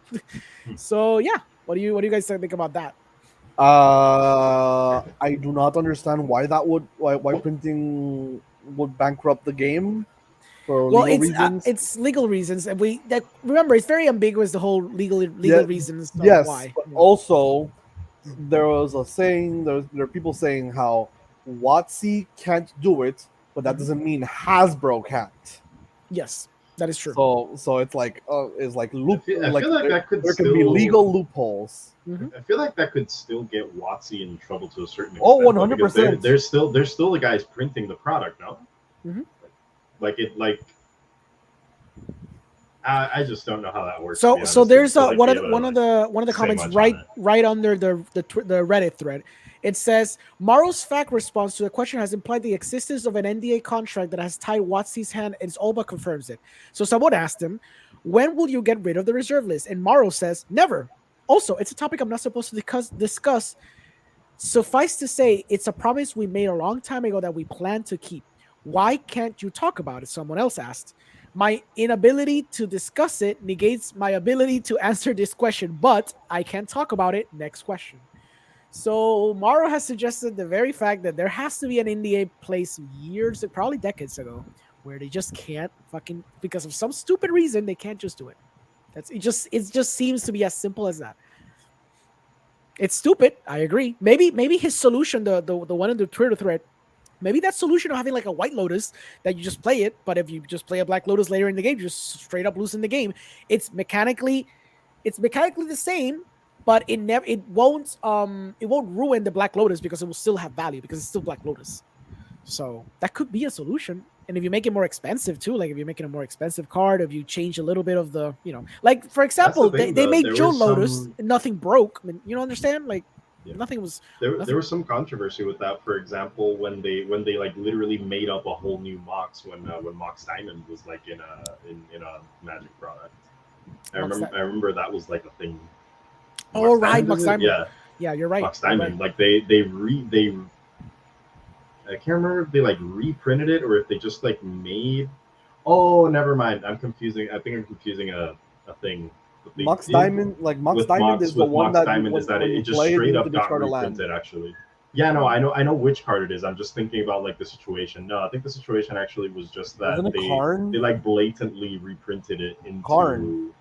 So yeah, what do you guys think about that? I do not understand why why printing would bankrupt the game for legal reasons. It's legal reasons, and remember it's very ambiguous, the whole legal reasons. Yes, why. But also there was a saying. There are people saying how WotC can't do it, but that doesn't mean Hasbro can't. Yes, that is true. So it's like loop. I feel like that could there still, can be legal loopholes. I feel like that could still get WotC in trouble to a certain extent. Oh, 100%. There's still the guys printing the product, no? Mm-hmm. I just don't know how that works. So there's one of the comments right under the Reddit thread. It says Maro's fact response to the question has implied the existence of an NDA contract that has tied WotC's hand, and Olba confirms it. So someone asked him, "When will you get rid of the reserve list?" And Maro says, "Never." Also, it's a topic I'm not supposed to discuss. Suffice to say, it's a promise we made a long time ago that we plan to keep. Why can't you talk about it? Someone else asked. My inability to discuss it negates my ability to answer this question, but I can't talk about it. Next question. So Maro has suggested the very fact that there has to be an NDA place years, probably decades ago, where they just can't because of some stupid reason, they can't just do it. It just seems to be as simple as that. It's stupid. I agree. Maybe his solution, the one in the Twitter thread, maybe that solution of having like a White Lotus that you just play it, but if you just play a Black Lotus later in the game, you just straight up losing the game. It's mechanically the same, but it won't ruin the Black Lotus because it will still have value because it's still Black Lotus. So that could be a solution. And if you make it more expensive too, like if you're making a more expensive card, if you change a little bit of the, like for example, they made Joe Lotus, nothing broke. I mean, understand? Like nothing was. There was some controversy with that. For example, when they like literally made up a whole new Mox when Mox Diamond was like in a Magic product. I remember that was like a thing. Oh right, Mox Diamond. Yeah, you're right. Mox Diamond, right. Like they I can't remember if they like reprinted it or if they just like made. Oh, never mind. I'm confusing. I think I'm confusing a thing. Mox Diamond, Mox Diamond is the one that it just straight up got reprinted. Actually, yeah, no, I know which card it is. I'm just thinking about like the situation. No, I think the situation actually was just that they like blatantly reprinted it into Karn.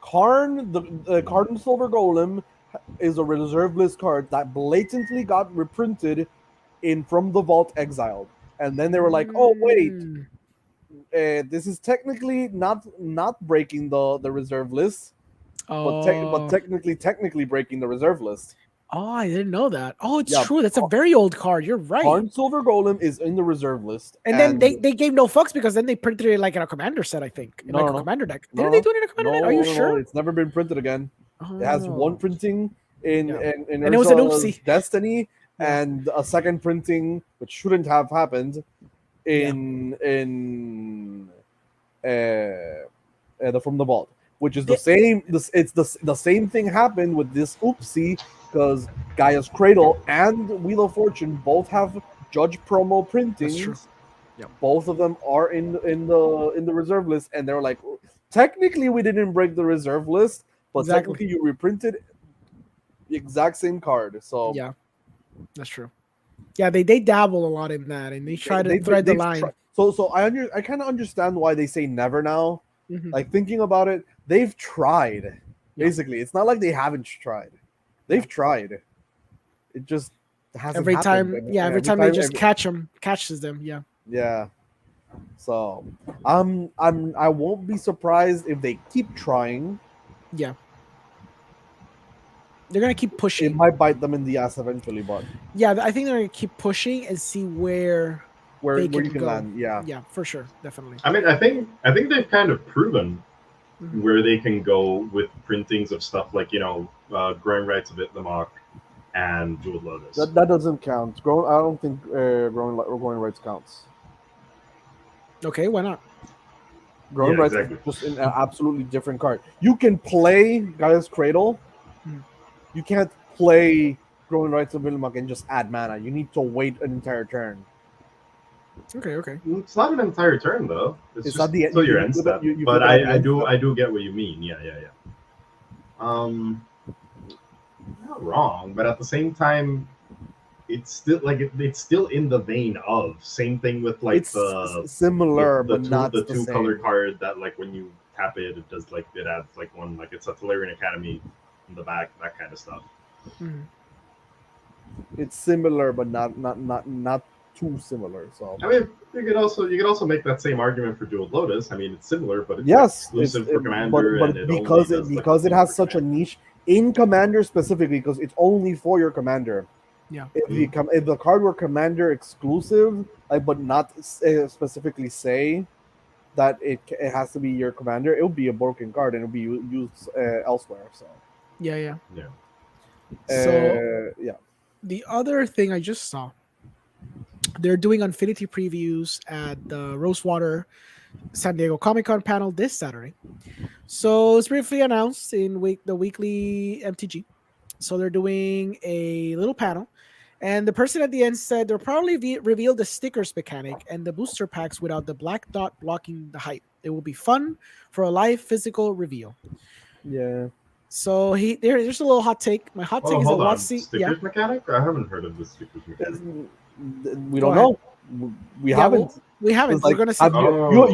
The Karn Silver Golem is a reserve list card that blatantly got reprinted in From the Vault Exiled, and then they were like, "Oh wait, this is technically not breaking the reserve list, but technically breaking the reserve list." Oh, I didn't know that. Oh, it's true. That's a very old card. You're right. Karn Silver Golem is in the reserve list, and then they gave no fucks because then they printed it like in a commander set. I think a commander deck. Didn't they do it in a commander deck? Are you sure? No, it's never been printed again. It has one printing in and it was an oopsie. Destiny. And a second printing, which shouldn't have happened, in the From the Vault, which is the same. It's the same thing happened with this oopsie because Gaia's Cradle and Wheel of Fortune both have Judge promo printings. Both of them are in the reserve list, and they're like, technically we didn't break the reserve list, but technically you reprinted the exact same card. So yeah. That's true. Yeah, they dabble a lot in that, and they try to thread the line. So I kind of understand why they say never now. Mm-hmm. Like thinking about it, they've tried. Basically, it's not like they haven't tried. They've tried. It just hasn't Every happened. time, every time they just catches them. Yeah. Yeah. So I won't be surprised if they keep trying. Yeah. They're gonna keep pushing. It might bite them in the ass eventually, but yeah, I think they're gonna keep pushing and see where you can can go. land. Yeah. Yeah, for sure, definitely. I mean, I think they've kind of proven Mhm. where they can go with printings of stuff like growing rights of Itlamok and Jewel Lotus. That doesn't count. I don't think growing rights counts. Okay, why not? Growing rights exactly. is just an absolutely different card. You can play Gaia's Cradle. Mhm. You can't play growing rights of Itlamok and just add mana. You need to wait an entire turn. Okay. It's not an entire turn though. It's just not the until your you end flip step. it- you But flip it at the I end do step. get what you mean. Yeah. Not wrong, but at the same time, it's still it's still in the vein of same thing with like It's similar, but not the the two same. color card that like when you tap it, it does like it adds like one like it's a Tolarian Academy in the back, that kind of stuff. Mhm. It's similar, but not too similar. So I mean, you could also make that same argument for Jeweled Lotus. I mean, it's similar, but it's yes, exclusive for Commander, but and because it has such a niche in Commander specifically, because it's only for your Commander. Yeah. If the card were Commander exclusive, but not specifically say that it has to be your Commander, it would be a broken card and it would be used elsewhere. So Yeah. Yeah. So yeah. the other thing I just saw, they're doing Infinity previews at the Rosewater San Diego Comic-Con panel this Saturday. So it's briefly announced in the weekly MTG. So they're doing a little panel, and the person at the end said they'll probably reveal the stickers mechanic and the booster packs without the black dot blocking the hype. It will be fun for a live physical reveal. Yeah. So there's a little hot take. My hot take is that hold on. WotC, Stickers mechanic? I haven't heard of the stickers mechanic. We don't know. We haven't. We haven't. It's like, We're gonna see.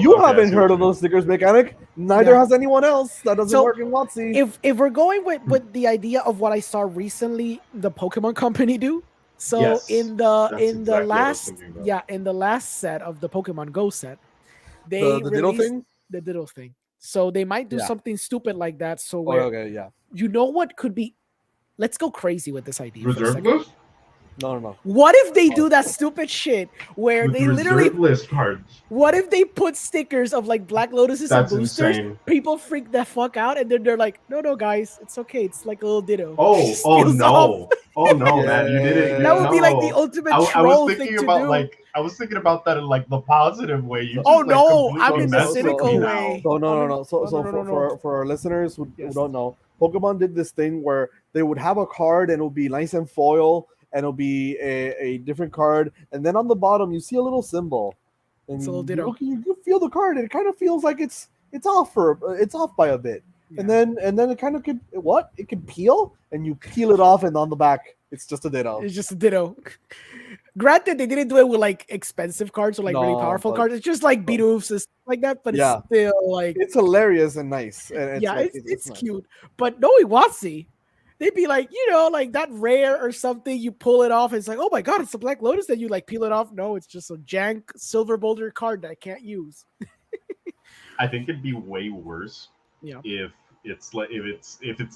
You haven't heard of those stickers mechanic. Neither has anyone else. That doesn't work in WotC. If we're going with the idea of what I saw recently, the Pokemon Company do. So Yes, in the last set of the Pokemon Go set, they the Ditto released thing? the Ditto thing. So they might do something stupid like that. So you know what could be? Let's go crazy with this idea. Reserve list? No. What if they do that stupid shit where they literally list cards? What if they put stickers of like Black Lotuses That's and boosters? insane. People freak the fuck out, and then they're like, "No, guys, it's okay. It's like a little Ditto." Oh no! Oh no, man! You did it. That would be like the ultimate troll thing to do. I was thinking about that in like the positive way. You Oh just, no, completely I'm in the messed with cynical me way. now. No. So for our listeners who don't know, Pokemon did this thing where they would have a card and it would be nice and foil, and it'll be a different card, and then on the bottom you see a little symbol, and it's a little Ditto. You feel the card, and it kind of feels like it's off by a bit, and then it kind of could peel, and you peel it off, and on the back it's just a Ditto. It's just a Ditto. Granted, they didn't do it with like expensive cards or like really powerful cards. It's just like Beatoofs and stuff like that, but it's still like it's hilarious and nice. And it's cute. But knowing WotC, they'd be like, like that rare or something, you pull it off, it's like, oh my god, it's a Black Lotus, then you like peel it off. No, it's just a jank silver boulder card that I can't use. I think it'd be way worse if it's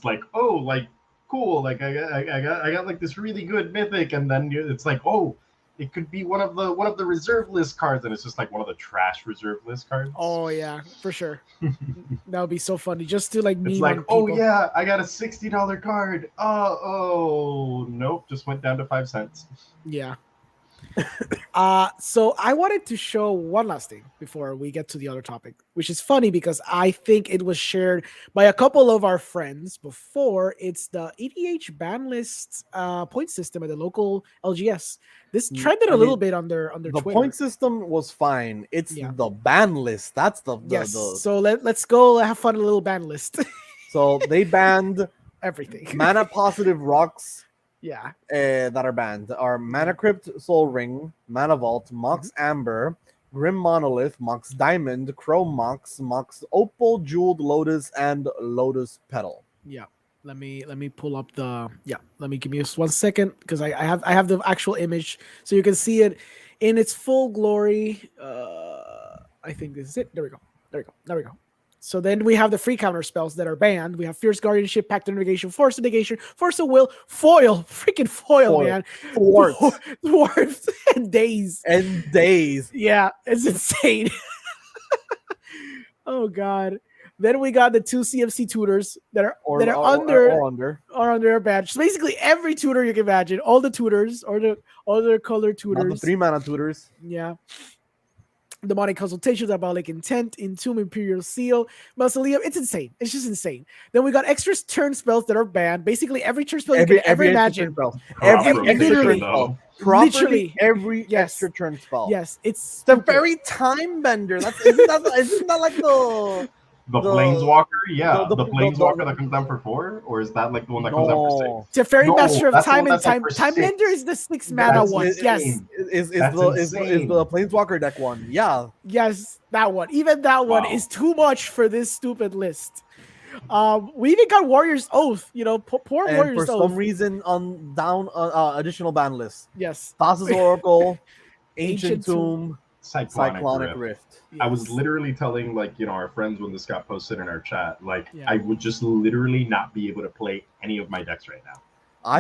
like oh, like cool, like I got like this really good mythic, and then it's like, oh, it could be one of the reserve list cards, and it's just like one of the trash reserve list cards. Oh yeah, for sure. That would be so funny just to like meme. It's like, on oh people. yeah, I got a $60 card. Oh nope, just went down to 5 cents. Yeah. So I wanted to show one last thing before we get to the other topic, which is funny because I think it was shared by a couple of our friends before. It's the EDH ban list point system at the local LGS. This trended a little bit on their the Twitter. point system was fine. It's the ban list. That's the So let's go have fun with a little ban list. So they banned everything. Mana positive rocks. Yeah. That are banned are Mana Crypt, Soul Ring, Mana Vault, Mox Amber, Grim Monolith, Mox Diamond, Chrome Mox, Mox Opal, Jeweled Lotus, and Lotus Petal. Yeah. Let me pull up the Let me give me just 1 second because I have the actual image so you can see it in its full glory. I think this is it. There we go. There we go. So then we have the free counter spells that are banned. We have Fierce Guardianship, Pact of Negation, Force of Negation, Force of Will, Foil, freaking foil, man. Thwarts Dwarfs and Days. and Days. Yeah, it's insane. Oh god. Then we got the two CMC tutors that are under our badge. So basically every tutor you can imagine, all the tutors or the other color tutors. Not the 3-mana tutors. Yeah. Demonic Consultation, Diabolic Intent, Entomb, Imperial Seal, Mausoleum. It's insane. It's just insane. Then we got extra turn spells that are banned. Basically every turn spell you can ever imagine. Literally every extra turn spell. Yes, it's the very time bender. Isn't that like the Planeswalker? Yeah, the Planeswalker that comes down for 4? Or is that like the one that comes down for 6? It's a Fairy Master of Time and Time. Time Bender is the 6-mana one. Yes. Is the Planeswalker deck one. Yeah. Yes, that one. Even that one is too much for this stupid list. We even got Warrior's Oath, poor and Warrior's Oath. For some reason on additional ban list. Yes. Thassa's Oracle, Ancient Tomb, Cyclonic Rift. Yes. I was literally telling our friends when this got posted in our chat, I would just literally not be able to play any of my decks right now.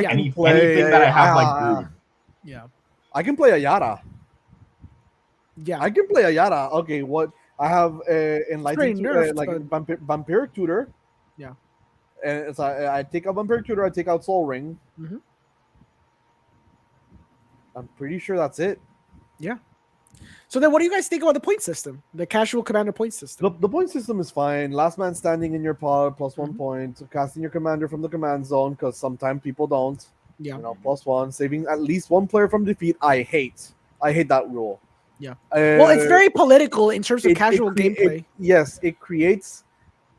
Anything that I have brewed. Yeah. I can play a Yara. Yeah. I can play a Yara. Okay, what I have Enlightened Vampiric Tutor. Yeah. And so I take out Vampiric Tutor, I take out Soul Ring. Mm-hmm. I'm pretty sure that's it. Yeah. So then what do you guys think about the point system? The casual commander point system? The point system is fine. Last man standing in your pod, plus 1 point. Casting your commander from the command zone, because sometimes people don't. Yeah. +1. Saving at least 1 player from defeat. I hate that rule. Yeah. Well, it's very political in terms of casual gameplay. Yes, it creates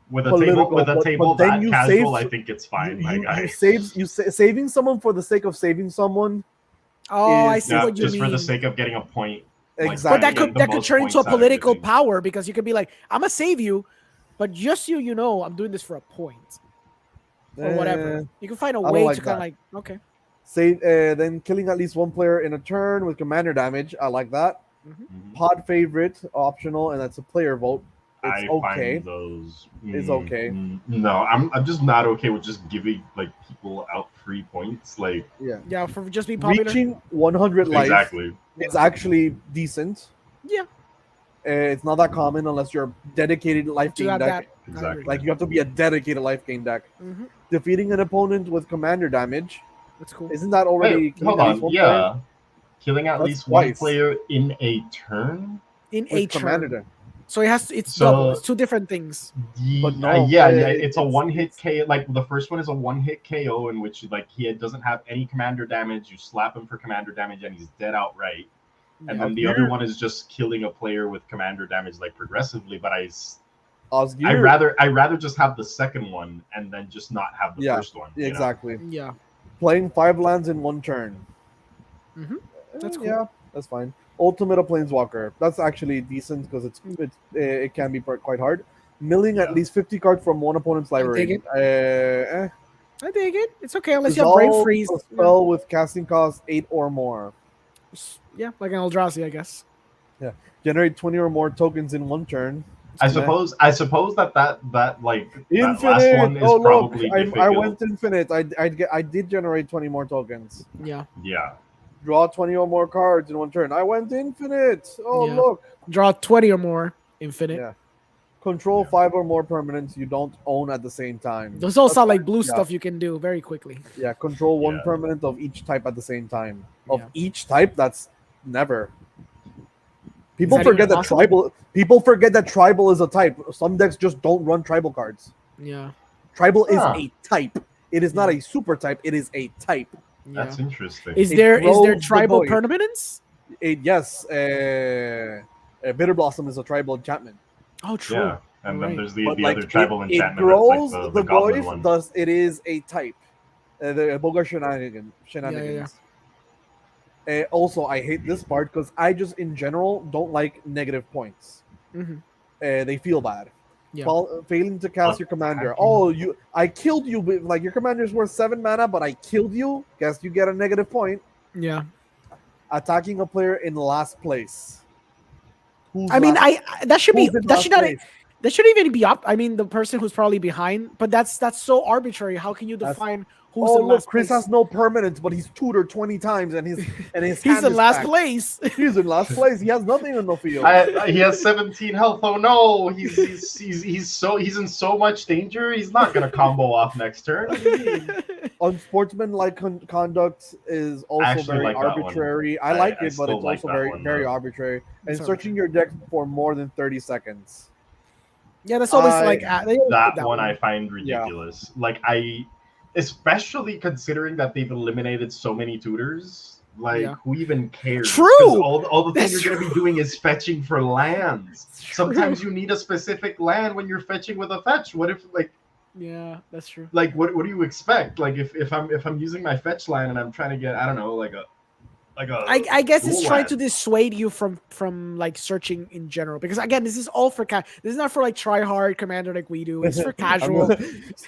with a table that casual. I think it's fine. Saving someone for the sake of saving someone. Oh, I see what you mean. Just for the sake of getting a point. Exactly. But that could turn into a political power because you could be like, I'm gonna save you, but just I'm doing this for a point or whatever. You can find a way to kind of okay. Then killing at least 1 player in a turn with commander damage. I like that. Mm-hmm. Pod favorite optional, and that's a player vote. It's okay. Find those. It's okay. No, I'm just not okay with just giving people out free points. Yeah, for just being popular. Reaching 100 life. Exactly. It's actually decent. Yeah. It's not that common unless you're a dedicated life gain deck. Exactly. Like you have to be a dedicated life gain deck. Mm-hmm. Defeating an opponent with commander damage. That's cool. Isn't that already? Hold on. Yeah. Player? Killing at least twice. 1 player in a turn. Commander deck. So it has to, it's double. It's 2 different things. But no, it's a 1-hit KO. Like the first one is a 1-hit KO in which he doesn't have any commander damage. You slap him for commander damage and he's dead outright. And then the other one is just killing a player with commander damage progressively. But I rather just have the second one and then just not have the first one. Exactly. Yeah. Playing 5 lands in 1 turn. Mm-hmm. That's cool. Yeah, that's fine. Ultimate of Planeswalker. That's actually decent because it can be quite hard. Milling at least 50 cards from one opponent's library. I dig it. It's okay unless you have Brain Freeze. A spell with casting cost 8 or more. Yeah, like an Eldrazi, I guess. Yeah. Generate 20 or more tokens in 1 turn. I suppose that infinite. Last one is probably difficult. I went infinite. I did generate 20 more tokens. Yeah. Yeah. Draw 20 or more cards in 1 turn. I went infinite. Oh, look. Draw 20 or more. Infinite. Yeah. Control 5 or more permanents you don't own at the same time. Those all sound like blue stuff you can do very quickly. Yeah. Control 1 permanent of each type at the same time. Each type, that's never. People forget that tribal. People forget that tribal is a type. Some decks just don't run tribal cards. Yeah. Tribal is a type. It is not a super type. It is a type. Yeah. That's interesting. Is there tribal permanence? Yes. Bitter Blossom is a tribal enchantment. Oh, true. Yeah. And then there's the other tribal enchantment. It grows that's the goblin Goyf. one. Thus, it is a type. The Bogar shenanigans. Also, I hate this part because I just, in general, don't like negative points. Mm-hmm. They feel bad. Yeah. Failing to cast your commander. Oh, I killed you. Like your commander's worth 7 mana, but I killed you. Guess you get a negative point. Yeah. Attacking a player in last place. I mean, that should who's in last not place? that shouldn't even be up. I mean, the person who's probably behind, but that's so arbitrary. How can you define who's in last Chris place? has no permanence, but he's tutored 20 times, and his he's in last place. He's in last place. He has nothing in the field. He has 17 health. Oh no, he's in so much danger. He's not gonna combo off next turn. Unsportsmanlike conduct is also very arbitrary. I like it, but it's also very arbitrary. And searching your deck for more than 30 seconds. Yeah, that's always that one I find ridiculous. Yeah. Like especially considering that they've eliminated so many tutors. Like who even cares? True. All the thing you're gonna be doing is fetching for lands. Sometimes you need a specific land when you're fetching with a fetch. What if Yeah, that's true. Like what do you expect? Like if I'm using my fetch line and I'm trying to get, I don't know, I guess it's trying to dissuade you from like searching in general, because again, this is all for this is not for like try hard commander like we do. It's for casual.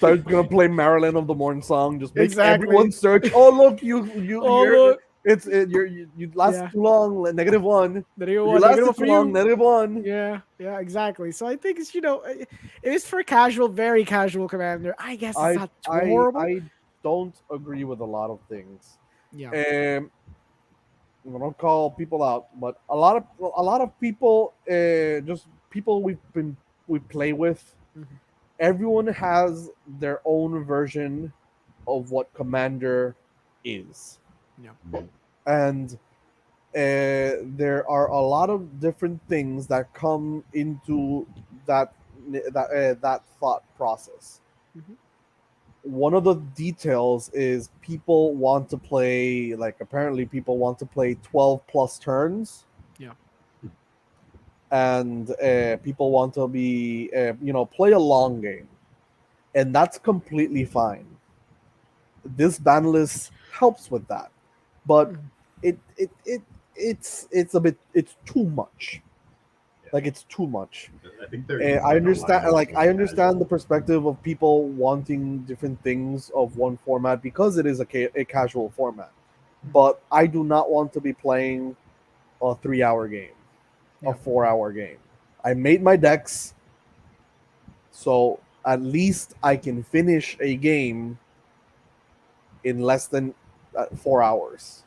Gonna play Marilyn of the Morn song. Just make everyone search. Oh look, you last too long. -1. You last too long. -1. Yeah, exactly. So I think it's it is for casual, very casual commander. I guess it's not horrible. I don't agree with a lot of things. Yeah. I don't call people out, but a lot of people, just people we play with, everyone has their own version of what commander is. Yeah. And there are a lot of different things that come into that thought process. One of the details is people want to play, apparently people want to play 12 plus turns. Yeah. And people want to be, play a long game. And that's completely fine. This ban list helps with that. But it's too much. It's too much. I think I understand. I understand the perspective of people wanting different things of one format because it is a casual format. But I do not want to be playing a 3-hour game, a 4-hour game. I made my decks, so at least I can finish a game in less than 4 hours.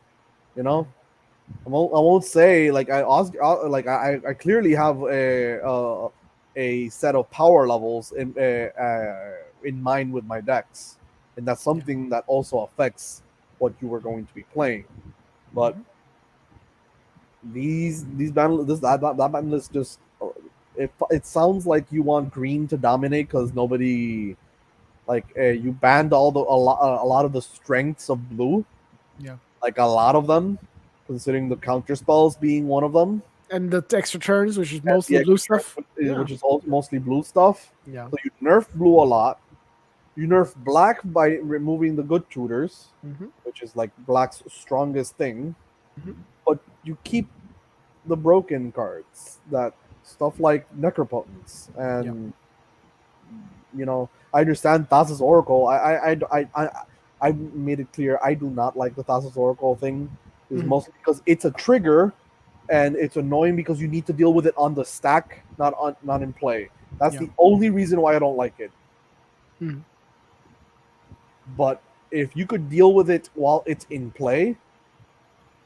I won't say I clearly have a set of power levels in mind with my decks, and that's something that also affects what you are going to be playing. But that ban list just it sounds like you want green to dominate because nobody you banned a lot of the strengths of blue. Yeah, a lot of them. Considering the counter spells being one of them, and the extra turns, which is mostly blue stuff, which is mostly blue stuff. Yeah. So you nerf blue a lot. You nerf black by removing the good tutors, which is black's strongest thing. But you keep the broken cards, that stuff like Necropotence, and I understand Thassa's Oracle. I made it clear I do not like the Thassa's Oracle thing. Is mostly because it's a trigger, and it's annoying because you need to deal with it on the stack, not in play. That's the only reason why I don't like it. But if you could deal with it while it's in play,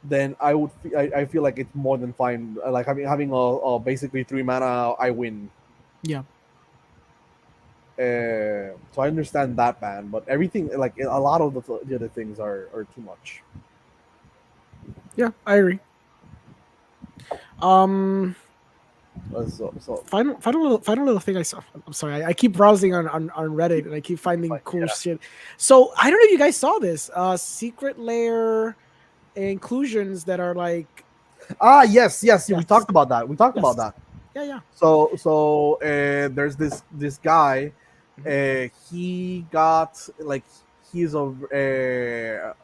then I would. I feel like it's more than fine. Like having a basically 3 mana, I win. Yeah. So I understand that ban, but everything a lot of the other things are too much. Yeah, I agree. So final little thing I saw. I'm sorry, I keep browsing on Reddit and I keep finding cool shit. So I don't know if you guys saw this. Secret layer inclusions that are yes. We talked about that. About that. Yeah. So there's this guy. He got he's a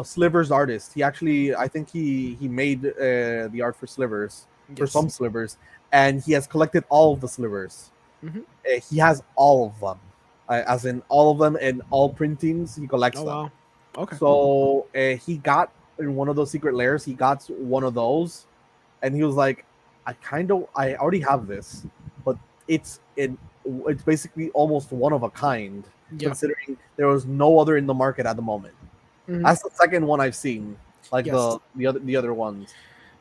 Slivers artist. He actually, I think he made the art for Slivers, for some Slivers, and he has collected all of the Slivers. Mhm. He has all of them, as in all of them and all printings. He collects Oh them. wow. Okay. So he got in one of those secret layers. He got one of those, and he was like, I already have this, but it's in it's basically almost one of a kind, Yeah. considering there was no other in the market at the moment. Mhm. That's the second one I've seen. Like Yes. the other ones.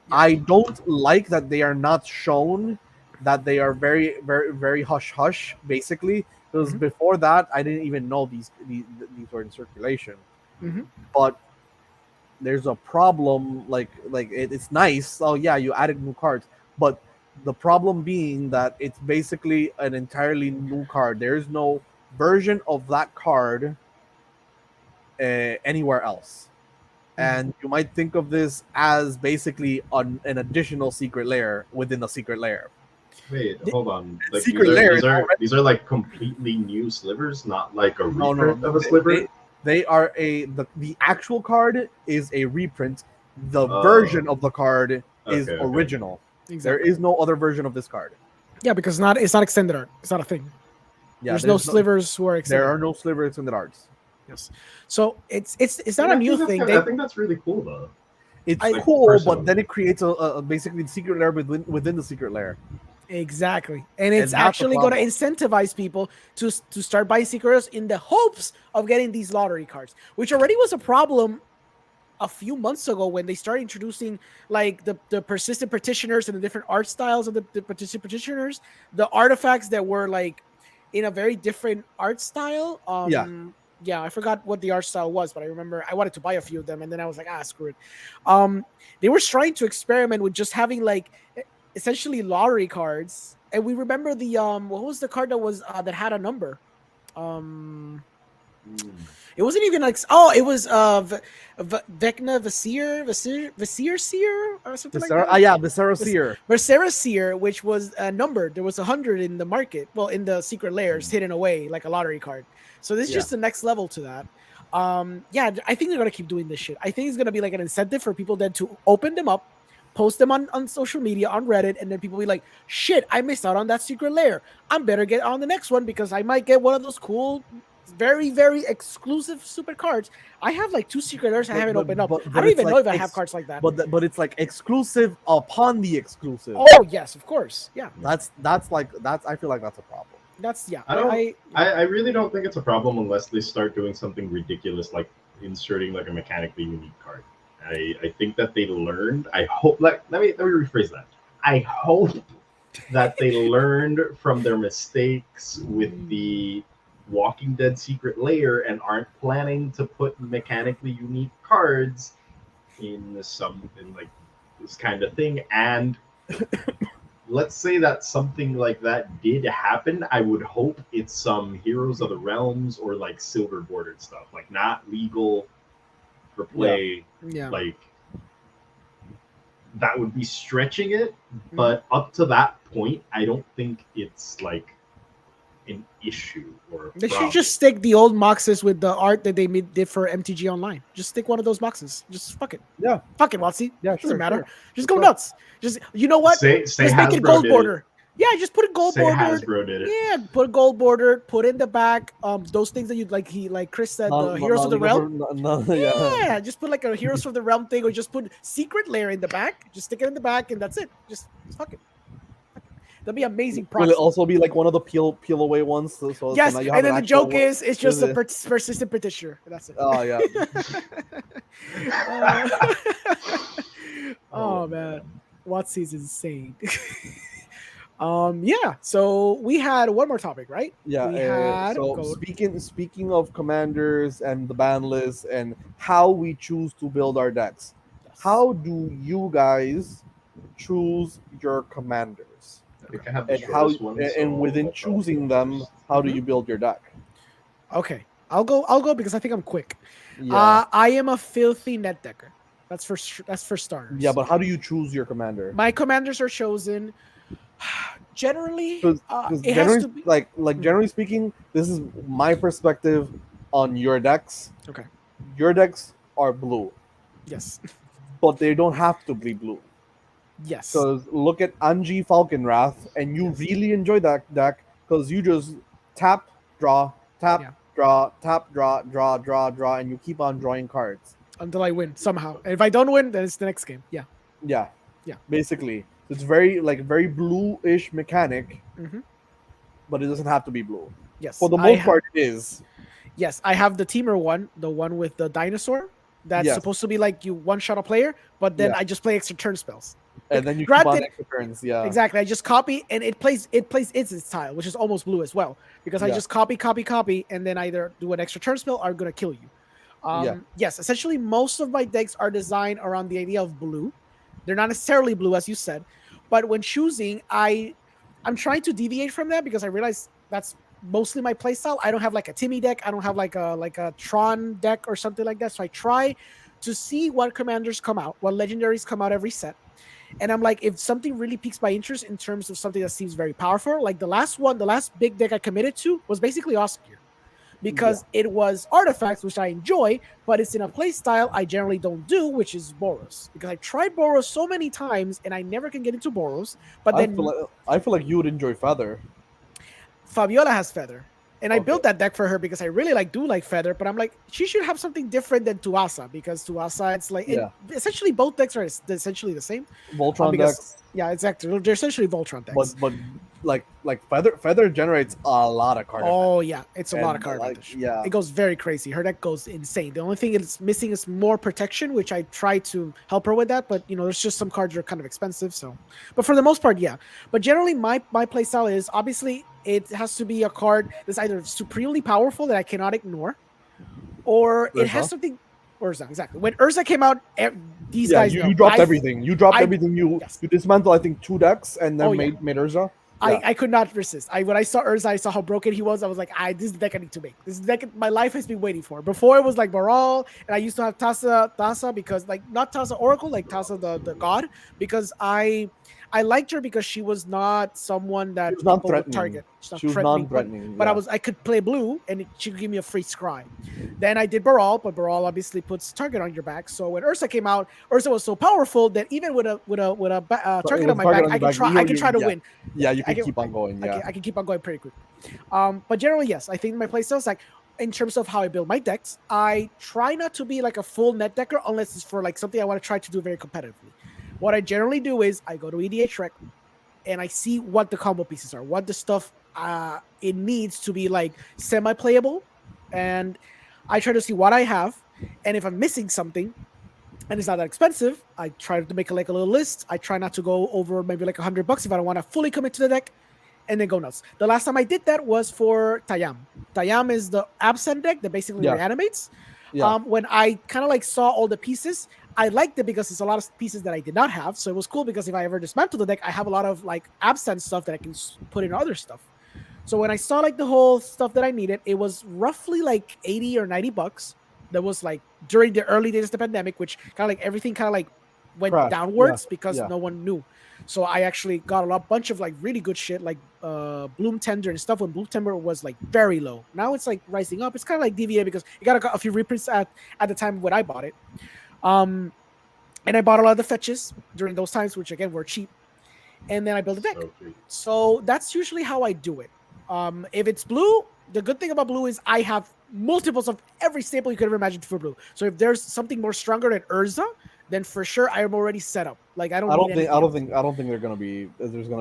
Yeah. I don't like that they are not shown, that they are very very very hush hush basically, because Mhm. before that I didn't even know these were in circulation. Mhm. But there's a problem, it's nice, oh yeah, you added new cards, but the problem being that it's basically an entirely new card. There's no version of that card anywhere else. And you might think of this as basically an additional secret layer within a secret layer. Wait, The- hold on. Like Secret layer is these are like completely new slivers, not like a no, reprint of a sliver. they are the actual card is a reprint. The Oh, version of the card is okay. original. There Exactly. is no other version of this card. Yeah, because it's not extended art. It's not a thing. Yeah, There's no slivers who are extended. there are art. no slivers in the arts. Yes. So it's not I a new think that's thing. I think that's really cool though. It's I- cool, personally. but then it creates a basically the secret layer within the secret layer. Exactly. And it's that's the actually going to problem. incentivize people to start buying secrets in the hopes of getting these lottery cards, which already was a problem a few months ago when they started introducing like the persistent petitioners and the different art styles of the persistent petitioners, the artifacts that were like in a very different art style. Yeah, I forgot what the art style was, but I remember I wanted to buy a few of them, and then I was like, screw it. They were trying to experiment with just having like essentially lottery cards, and we remember the what was the card that was that had a number? It wasn't even like it was Vecna Vasir Seer or something like that. Yeah, Viscera Seer. Vasera Seer, which was numbered. There was 100 in the market. Well, in the secret layers, hidden away like a lottery card. So this is just the next level to that. Yeah, I think they're gonna keep doing this shit. I think it's gonna be like an incentive for people then to open them up, post them on social media, on Reddit, and then people be like, shit, I missed out on that secret layer. I'm better get on the next one because I might get one of those cool, very, very exclusive super cards. I have like 2 secret layers I haven't opened up. I don't even know if I have cards like that. But it's like exclusive upon the exclusive. Oh yes, of course. Yeah. That's I feel like that's a problem. That's yeah. I really don't think it's a problem unless they start doing something ridiculous like inserting like a mechanically unique card. I think that they learned. I hope let me rephrase that. I hope that they learned from their mistakes with the Walking Dead secret layer and aren't planning to put mechanically unique cards in like this kind of thing. And let's say that something like that did happen, I would hope it's some Heroes of the Realms or like silver bordered stuff, like not legal for play. Yeah. Like that would be stretching it, but up to that point, I don't think it's like an issue or they should just stick the old boxes with the art that they did for MTG Online. Just stick one of those boxes. Just fuck it. Yeah. Fuck it, Watsy. Yeah, doesn't matter. Sure. Just go nuts. Just you know what? Say just make Hasbro it gold did border. Yeah, just put a gold Say border. Hasbro did it. Yeah, put a gold border. Put in the back. Those things that you like. Like Chris said, the Heroes of the Realm. Yeah, just put like a Heroes of the Realm thing, or just put secret layer in the back. Just stick it in the back, and that's it. Just fuck it. That'd be amazing. Will it also be like one of the peel away ones? So yes, so and then the joke is it's just a persistent petitioner. That's it. Oh yeah. Oh man, Watsy's insane. Yeah. So we had one more topic, right? Yeah. We had speaking of commanders and the ban list and how we choose to build our decks, how do you guys choose your commanders? And within choosing them, how do you build your deck? Okay, I'll go because I think I'm quick. Yeah. I am a filthy net decker. That's for starters. Yeah, but how do you choose your commander? My commanders are chosen. Generally, because it has to be generally speaking, this is my perspective on your decks. Okay. Your decks are blue. Yes. But they don't have to be blue. Yes. Because look at Anji Falconwrath, and you really enjoy that deck because you just tap, draw, tap, Yeah. draw, tap, draw, and you keep on drawing cards. Until I win somehow. And if I don't win, then it's the next game. Yeah. Yeah. Yeah. Basically, it's very blue-ish mechanic, Mm-hmm. but it doesn't have to be blue. Yes. For the most part, it is. Yes, I have the teamer one, the one with the dinosaur. That's Yes. supposed to be like you one-shot a player, but then Yeah. I just play extra turn spells. And then you keep Granted- on extra turns. Yeah. Exactly. I just copy and it plays its tile, which is almost blue as well. Because I Yeah. just copy, and then either do an extra turn spell or I'm gonna kill you. Yeah. Yes, essentially most of my decks are designed around the idea of blue. They're not necessarily blue, as you said, but when choosing, I'm trying to deviate from that because I realize that's mostly my playstyle. I don't have like a Timmy deck. I don't have like a Tron deck or something like that. So I try to see what commanders come out, what legendaries come out every set. And I'm like, if something really piques my interest in terms of something that seems very powerful, like the last big deck I committed to was basically Oscar, because it was artifacts, which I enjoy, but it's in a play style I generally don't do, which is Boros. Because I tried Boros so many times and I never can get into Boros. But I then feel like you would enjoy Feather. Fabiola has Feather. And I Okay. built that deck for her because I really do like Feather, but I'm like, she should have something different than Tuasa, because Tuasa, it's like, essentially both decks are essentially the same. Voltron because- decks, Yeah, exactly. They're essentially Voltron decks. but like Feather generates a lot of cards. Oh, yeah. It's a lot And, of card like, advantage. yeah. It goes very crazy. Her deck goes insane. The only thing it's missing is more protection, which I try to help her with that. But, there's just some cards that are kind of expensive. So, but for the most part, yeah. But generally, my play style is, obviously, it has to be a card that's either supremely powerful that I cannot ignore, or it has Urza? something. Urza, exactly. When Urza came out, these Yeah, guys know. you dropped I- everything. You dropped I- everything. You yes. dismantled, I think, 2 decks and then Oh, yeah. made Urza. I could not resist. When I saw Urza, I saw how broken he was. I was like, this is the deck I need to make. This is the deck my life has been waiting for. Before it was like Baral, and I used to have Tasa because not Tasa Oracle, like Tasa the god, because I liked her because she was not someone that She was not people would threatening. target. She was threatening, non-threatening. but I could play blue and she could give me a free scry. Then I did Baral, but Baral obviously puts target on your back. So when Ursa came out, Ursa was so powerful that even with a target on my back, I can try to win. Yeah, you I can keep on going. Yeah. I can keep on going pretty quick. But generally, yes, I think my playstyle is like, in terms of how I build my decks, I try not to be like a full net decker unless it's for like something I want to try to do very competitively. What I generally do is I go to EDH Rec and I see what the combo pieces are, what the stuff it needs to be like semi-playable, and I try to see what I have, and if I'm missing something and it's not that expensive, I try to make a little list. I try not to go over maybe like $100 if I don't want to fully commit to the deck, and then go nuts. The last time I did that was for Tayam. Tayam is the Absent deck that basically reanimates. Yeah. When I kind of like saw all the pieces, I liked it because it's a lot of pieces that I did not have. So it was cool because if I ever dismantle the deck, I have a lot of like Absent stuff that I can put in other stuff. So when I saw like the whole stuff that I needed, it was roughly like $80 or $90. That was like during the early days of the pandemic, which kind of like everything kind of like went downwards because no one knew. So I actually got a bunch of like really good shit like Bloom Tender and stuff when Bloom Tender was like very low. Now it's like rising up. It's kind of like DVA because it got a few reprints at the time when I bought it. And I bought a lot of the fetches during those times, which again were cheap. And then I built a deck. Okay. So that's usually how I do it. If it's blue, the good thing about blue is I have multiples of every staple you could ever imagine for blue. So if there's something more stronger than Urza, then for sure I am already set up. Like I don't think There's gonna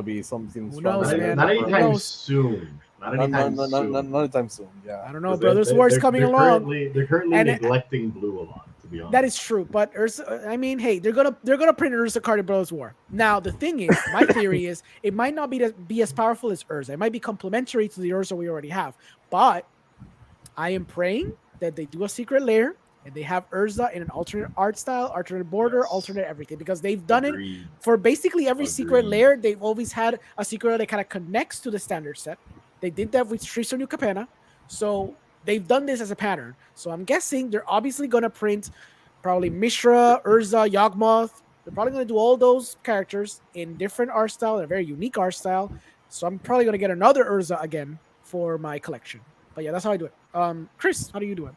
be something Who stronger. knows, man? Not anytime knows? soon. Not anytime soon. Yeah. I don't know. Brothers War is coming along. They're currently neglecting blue a lot, to be honest. That is true, but Urza, I mean, hey, they're gonna print an Urza card in Brothers War. Now the thing is, my theory is it might not be as powerful as Urza. It might be complementary to the Urza we already have, but I am praying that they do a secret lair and they have Urza in an alternate art style, alternate border, alternate everything, because they've done it for basically every secret lair. They've always had a secret lair that kind of connects to the standard set. They did that with Shriso New Capenna, so they've done this as a pattern. So I'm guessing they're obviously going to print probably Mishra, Urza, Yawgmoth. They're probably going to do all those characters in different art style, a very unique art style. So I'm probably going to get another Urza again for my collection. But yeah, that's how I do it. Chris, how do you do it?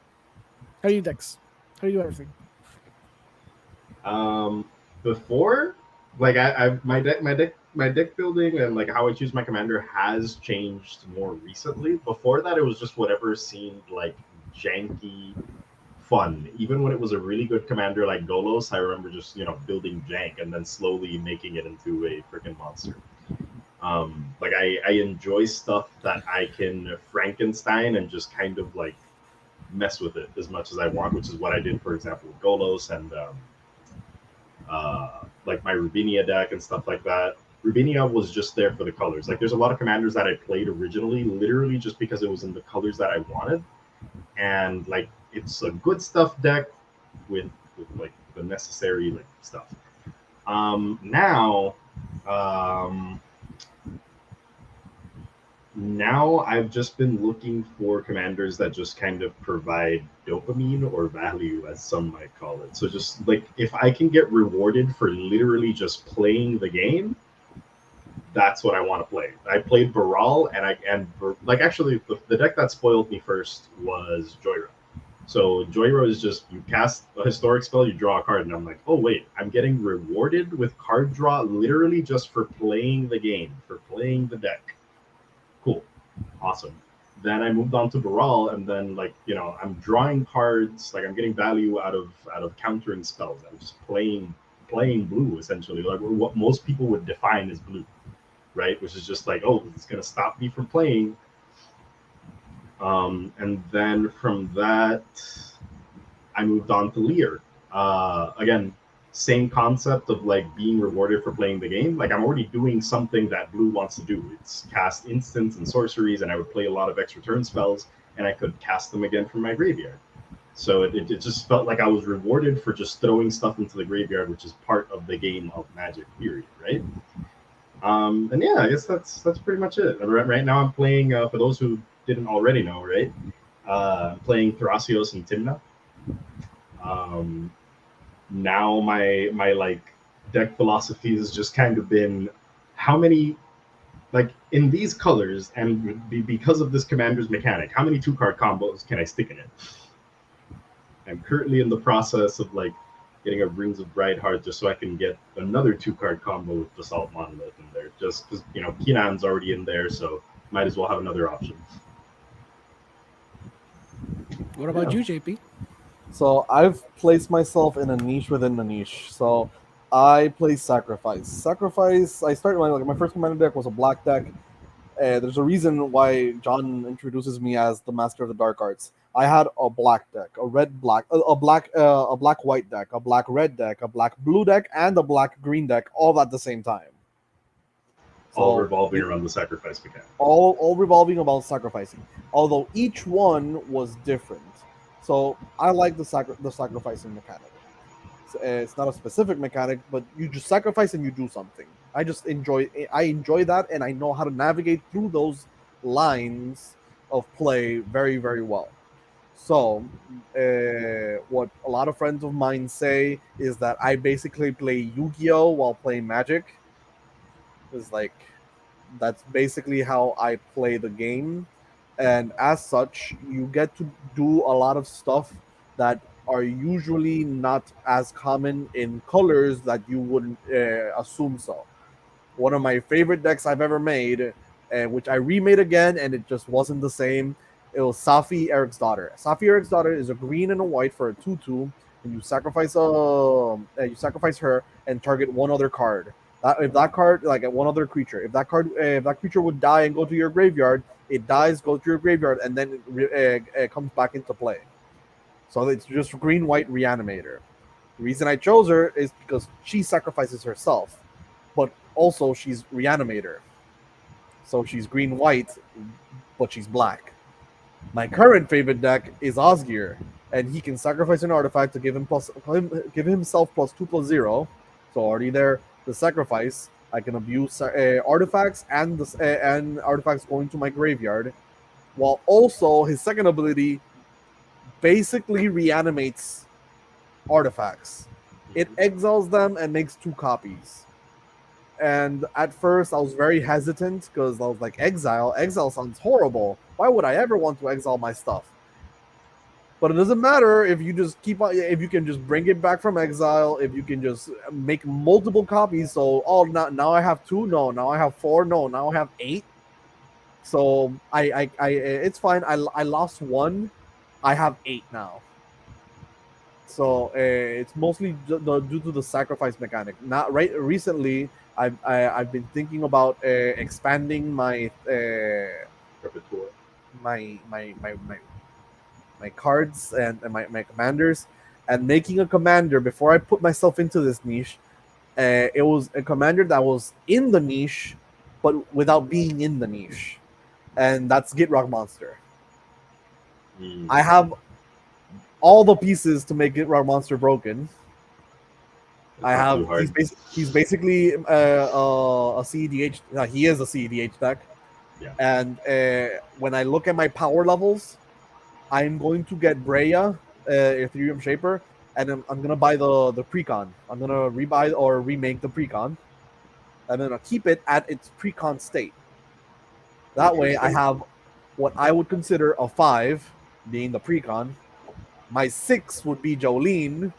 How do you decks? How do you do everything? Before, like my my deck building and like how I choose my commander has changed more recently. Before that, it was just whatever seemed like janky fun. Even when it was a really good commander like Golos, I remember just building jank and then slowly making it into a freaking monster. Like I enjoy stuff that I can Frankenstein and just kind of like mess with it as much as I want, which is what I did, for example, with Golos and like my Rubinia deck and stuff like that. Rubinia was just there for the colors. Like there's a lot of commanders that I played originally, literally just because it was in the colors that I wanted, and like it's a good stuff deck with like the necessary like stuff. Now, now I've just been looking for commanders that just kind of provide dopamine or value, as some might call it. So just like if I can get rewarded for literally just playing the game, that's what I want to play. I played Baral and like actually the deck that spoiled me first was Joyra. So Joyra is just you cast a historic spell, you draw a card, and I'm like, oh wait, I'm getting rewarded with card draw literally just for playing the game, for playing the deck. Cool, awesome. Then I moved on to Baral, and then like I'm drawing cards, like I'm getting value out of countering spells. I'm just playing blue essentially, like what most people would define as blue, right? Which is just like, oh, it's gonna stop me from playing. And then from that, I moved on to Lear. Again, same concept of like being rewarded for playing the game. Like I'm already doing something that blue wants to do. It's cast instants and sorceries, and I would play a lot of extra turn spells, and I could cast them again from my graveyard. So it just felt like I was rewarded for just throwing stuff into the graveyard, which is part of the game of Magic, period, right? And yeah, I guess that's pretty much it. Right now I'm playing, for those who didn't already know, right? I'm playing Thrasios and Timna. Now my like deck philosophy has just kind of been how many, like in these colors and because of this commander's mechanic, how many 2-card combos can I stick in it? I'm currently in the process of like getting a Rings of Brightheart just so I can get another 2-card combo with Basalt Monolith in there, just because Kinan's already in there, so might as well have another option. What about you, JP? So I've placed myself in a niche within the niche. So I play Sacrifice. Sacrifice. I started my first commander deck was a black deck. There's a reason why John introduces me as the master of the dark arts. I had a black deck, a red black, a black white deck, a black red deck, a black blue deck, and a black green deck, all at the same time. All revolving around the sacrifice mechanic. All revolving about sacrificing. Although each one was different. So I like the sacrificing mechanic. It's not a specific mechanic, but you just sacrifice and you do something. I enjoy that, and I know how to navigate through those lines of play very, very well. So what a lot of friends of mine say is that I basically play Yu-Gi-Oh while playing Magic. It's like that's basically how I play the game. And as such, you get to do a lot of stuff that are usually not as common in colors that you wouldn't assume so. One of my favorite decks I've ever made, which I remade again, and it just wasn't the same. It was Safi, Eric's Daughter. Safi, Eric's Daughter is a green and a white for a 2/2, and you sacrifice her and target one other card. If that card, like one other creature, if that creature would die and go to your graveyard, it dies, goes to your graveyard, and then it comes back into play. So it's just green-white Reanimator. The reason I chose her is because she sacrifices herself, but also she's Reanimator. So she's green-white, but she's black. My current favorite deck is Osgir, and he can sacrifice an artifact to give himself +2/+0. So already there, the sacrifice. I can abuse artifacts and artifacts going to my graveyard, while also his second ability basically reanimates artifacts. It exiles them and makes 2 copies. And at first, I was very hesitant because I was like, exile sounds horrible. Why would I ever want to exile my stuff? But it doesn't matter if you just keep on, if you can just bring it back from exile, if you can just make multiple copies. So, now I have 2, no, now I have 4, no, now I have 8. So it's fine. I lost 1, I have 8 now. So it's mostly due to the sacrifice mechanic. Not right recently. I've been thinking about expanding my Repertoire. my cards and my commanders, and making a commander before I put myself into this niche. It was a commander that was in the niche, but without being in the niche, and that's Gitrog Monster. I have all the pieces to make Gitrog Monster broken. I have he's basically a CEDH. He is a CEDH deck. Yeah. And when I look at my power levels, I'm going to get Breya, Ethereum Shaper, and I'm gonna buy the precon. I'm gonna rebuy or remake the precon, and then I'll keep it at its precon state. That way, I have what I would consider a 5, being the precon. My 6 would be Jolene.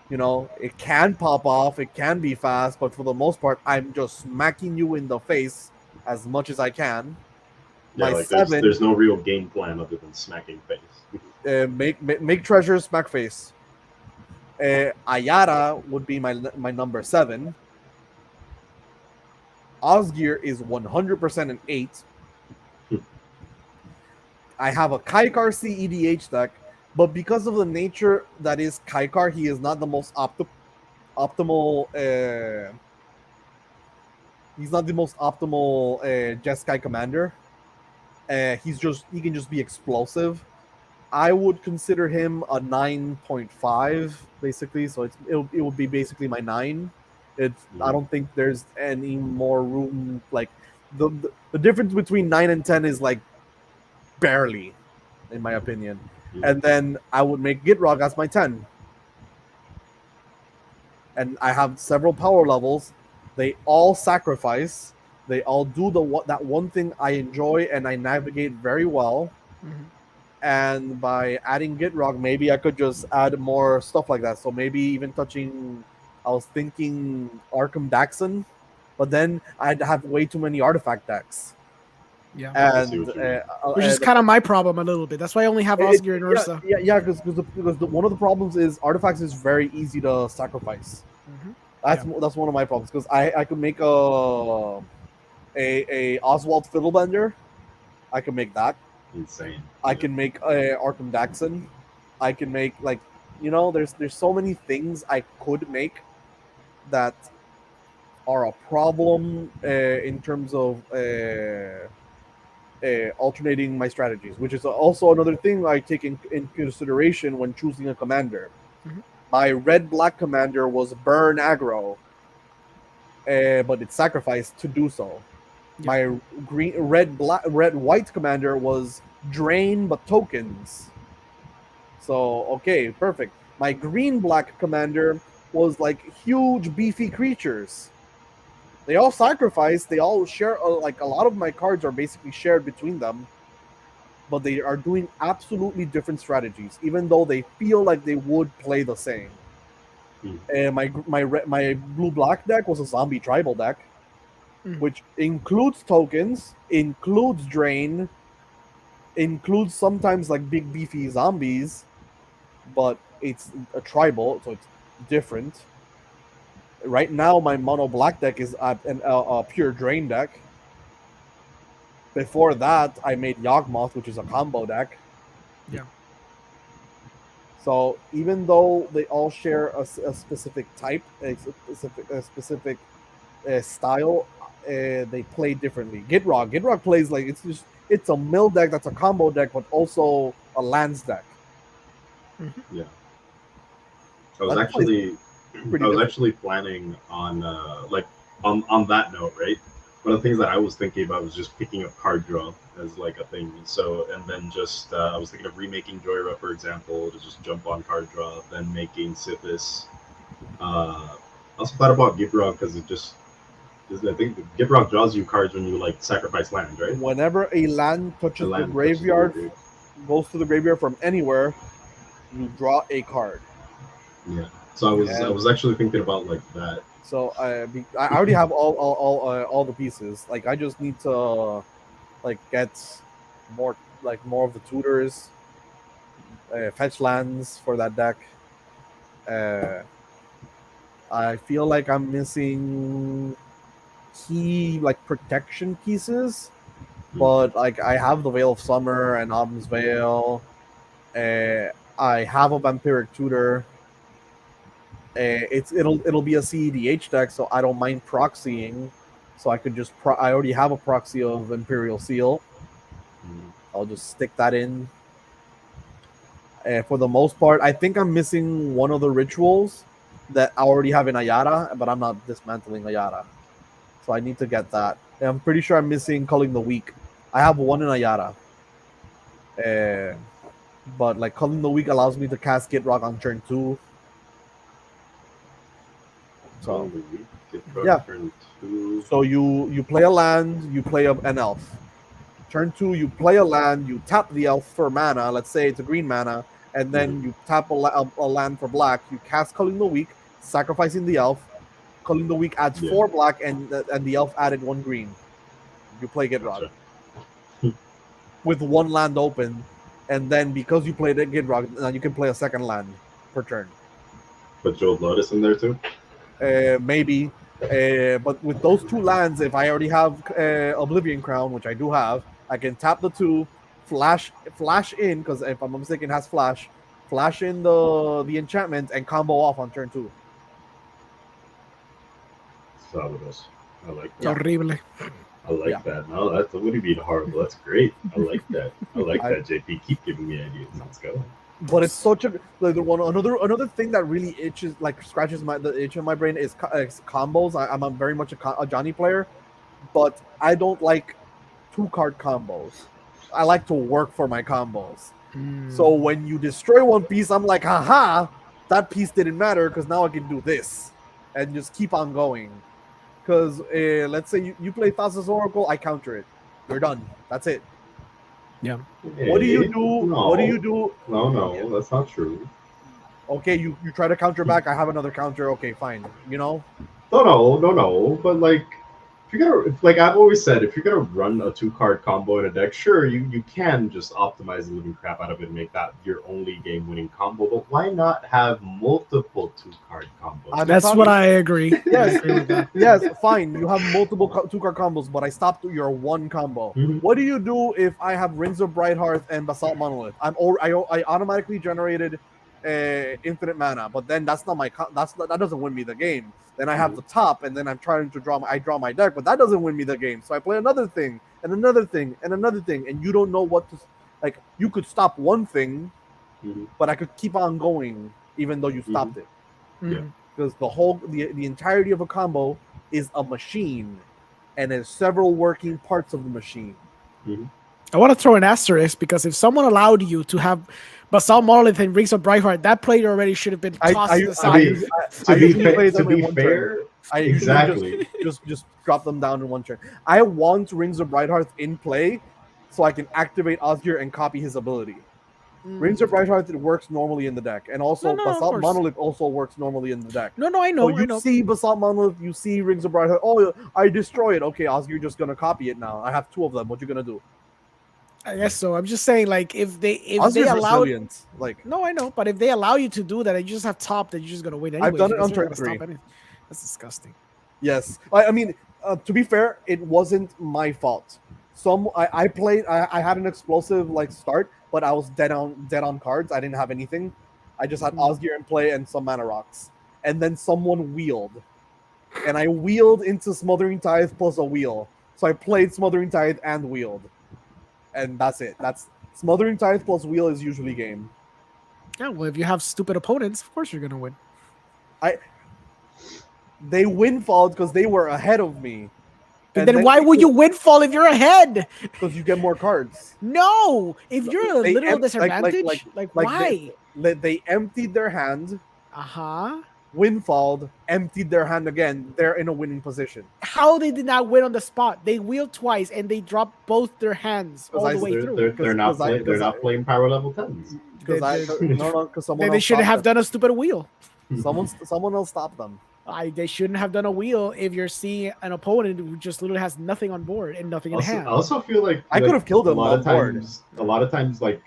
You know, it can pop off, it can be fast, but for the most part, I'm just smacking you in the face as much as I can. Yeah, My like 7, there's no real game plan other than smacking face. make treasures, smack face. Ayara would be my number 7. Osgear is 100% an 8. I have a Kaikar CEDH deck, but because of the nature that is Kaikar, he is not the most optimal. He's not the most optimal Jeskai commander. He can just be explosive. I would consider him a 9.5 basically. So it would be basically my 9. I don't think there's any more room. Like the difference between 9 and 10 is like barely, in my opinion. And then I would make Gitrog as my 10. And I have several power levels. They all sacrifice. They all do that one thing I enjoy and I navigate very well. Mm-hmm. And by adding Gitrog, maybe I could just add more stuff like that. So maybe even touching, I was thinking Arkham Daxon, but then I'd have way too many artifact decks. Yeah, and which is kind of my problem a little bit. That's why I only have Osgear and Ursa. Yeah, because one of the problems is artifacts is very easy to sacrifice. Mm-hmm. That's one of my problems, because I could make a Oswald Fiddlebender. I can make that. Insane. I can make Arkham Daxon. I can make, like, you know, there's so many things I could make that are a problem in terms of alternating my strategies, which is also another thing I take in consideration when choosing a commander. Mm-hmm. My red-black commander was burn aggro, but it's sacrificed to do so. Yeah. My red-white commander was drain but tokens. So, okay, perfect. My green-black commander was like huge beefy creatures. They all sacrifice. They all share. Like, a lot of my cards are basically shared between them, but they are doing absolutely different strategies, even though they feel like they would play the same. And my blue-black deck was a zombie tribal deck, which includes tokens, includes drain, includes sometimes like big beefy zombies, but it's a tribal, so it's different. Right now, my mono black deck is a pure drain deck. Before that, I made Yawgmoth, which is a combo deck. Yeah. So even though they all share a specific type, a specific style, they play differently. Gitrog plays like it's a mill deck that's a combo deck, but also a lands deck. Yeah. I was actually planning on on that note, right? One of the things that I was thinking about was just picking up card draw as like a thing. So, and then just I was thinking of remaking Joyra, for example, to just jump on card draw, then making Sithis. I also thought about Gitrog because I think Gitrog draws you cards when you like sacrifice land, right? Whenever a land touches the graveyard, goes to the graveyard from anywhere, you draw a card. Yeah. So I was actually thinking about like that. So I already have all the pieces. Like I just need to like get more of the tutors, fetch lands for that deck. I feel like I'm missing key like protection pieces, but like I have the Veil of Summer and Autumn's Veil. I have a Vampiric Tutor. It'll be a CEDH deck, so I don't mind proxying. So I could just I already have a proxy of Imperial Seal. I'll just stick that in. For the most part, I think I'm missing one of the rituals that I already have in Ayara, but I'm not dismantling Ayara. So I need to get that. And I'm pretty sure I'm missing Culling the Weak. I have one in Ayara. But like Culling the Weak allows me to cast Git Rock on turn 2. So yeah. So you play a land, you play an elf. Turn 2, you play a land, you tap the elf for mana. Let's say it's a green mana, and then you tap a land for black. You cast Culling the Weak, sacrificing the elf. Culling the Weak adds 4 black, and the elf added 1 green. You play Gidrog with 1 land open, and then because you played Gidrog, you can play a second land per turn. Put Jeweled Lotus in there too? Maybe. But with those 2 lands, if I already have Oblivion Crown, which I do have, I can tap the 2, flash in, because if I'm not mistaken, it has flash in the enchantment, and combo off on turn 2. Fabulous. I like that. Horrible. I like that. No, that wouldn't be horrible. That's great. I like that. I like that, JP. Keep giving me ideas. Let's go. But it's such a another thing that really scratches the itch in my brain is combos. I'm very much a Johnny player, but I don't like 2-card combos. I like to work for my combos. So when you destroy one piece, I'm like, haha, that piece didn't matter because now I can do this and just keep on going. Because let's say you play Thassa's Oracle, I counter it. You're done. That's it. Yeah. What do you do? No. What do you do? No, that's not true. Okay, you try to counter back. I have another counter. Okay, fine. You know? No. But like, if you're gonna, like I've always said, if you're gonna run a 2-card combo in a deck, sure, you can just optimize the living crap out of it and make that your only game-winning combo. But why not have multiple 2-card combos? That's what I agree. Yes, I agree with that. yes, fine. You have multiple 2-card combos, but I stopped your 1 combo. What do you do if I have Rings of Brighthearth and Basalt Monolith? I automatically generated infinite mana, but then that doesn't win me the game. Then I have the top, and then I'm trying to draw my deck, but that doesn't win me the game. So I play another thing, and another thing, and another thing, and you don't know what to like. You could stop one thing, but I could keep on going even though you stopped it. Because the entirety of a combo is a machine, and there's several working parts of the machine. I want to throw an asterisk because if someone allowed you to have Basalt Monolith and Rings of Brightheart, that player already should have been tossed to the side. To be fair, I exactly. just drop them down in one turn. I want Rings of Brighthearth in play so I can activate Osgir and copy his ability. Rings of Brighthearth works normally in the deck, and also Basalt Monolith also works normally in the deck. No, I know. So you see Basalt Monolith, you see Rings of Brighthearth. Oh, I destroy it. Okay, Osgir just gonna copy it now. I have 2 of them. What you gonna do? I guess so. I'm just saying, like, if they allow, like, no, I know, but if they allow you to do that, and you just have top, that you're just gonna win anyway. I've done it on turn 3. That's disgusting. Yes, I mean, to be fair, it wasn't my fault. I played. I had an explosive start, but I was dead on cards. I didn't have anything. I just had Osgir in play and some mana rocks, and then someone wheeled, and I wheeled into Smothering Tithe plus a wheel. So I played Smothering Tithe and wheeled. And that's it. That's Smothering Tithe plus wheel is usually game. Yeah, well, if you have stupid opponents, of course you're gonna win. They windfalled because they were ahead of me. And then why would you windfall if you're ahead? Because you get more cards. No, if you're a literal disadvantage, why? They emptied their hand. Windfalled, emptied their hand again. They're in a winning position. How they did not win on the spot? They wheeled twice and they dropped both their hands all the way through. They're not playing power level 10s. Because someone They else shouldn't stopped have them. done a stupid wheel. Someone else stopped them. They shouldn't have done a wheel if you're seeing an opponent who just literally has nothing on board and nothing in I hand. also feel like I could have killed a him lot on of board. times. A lot of times, like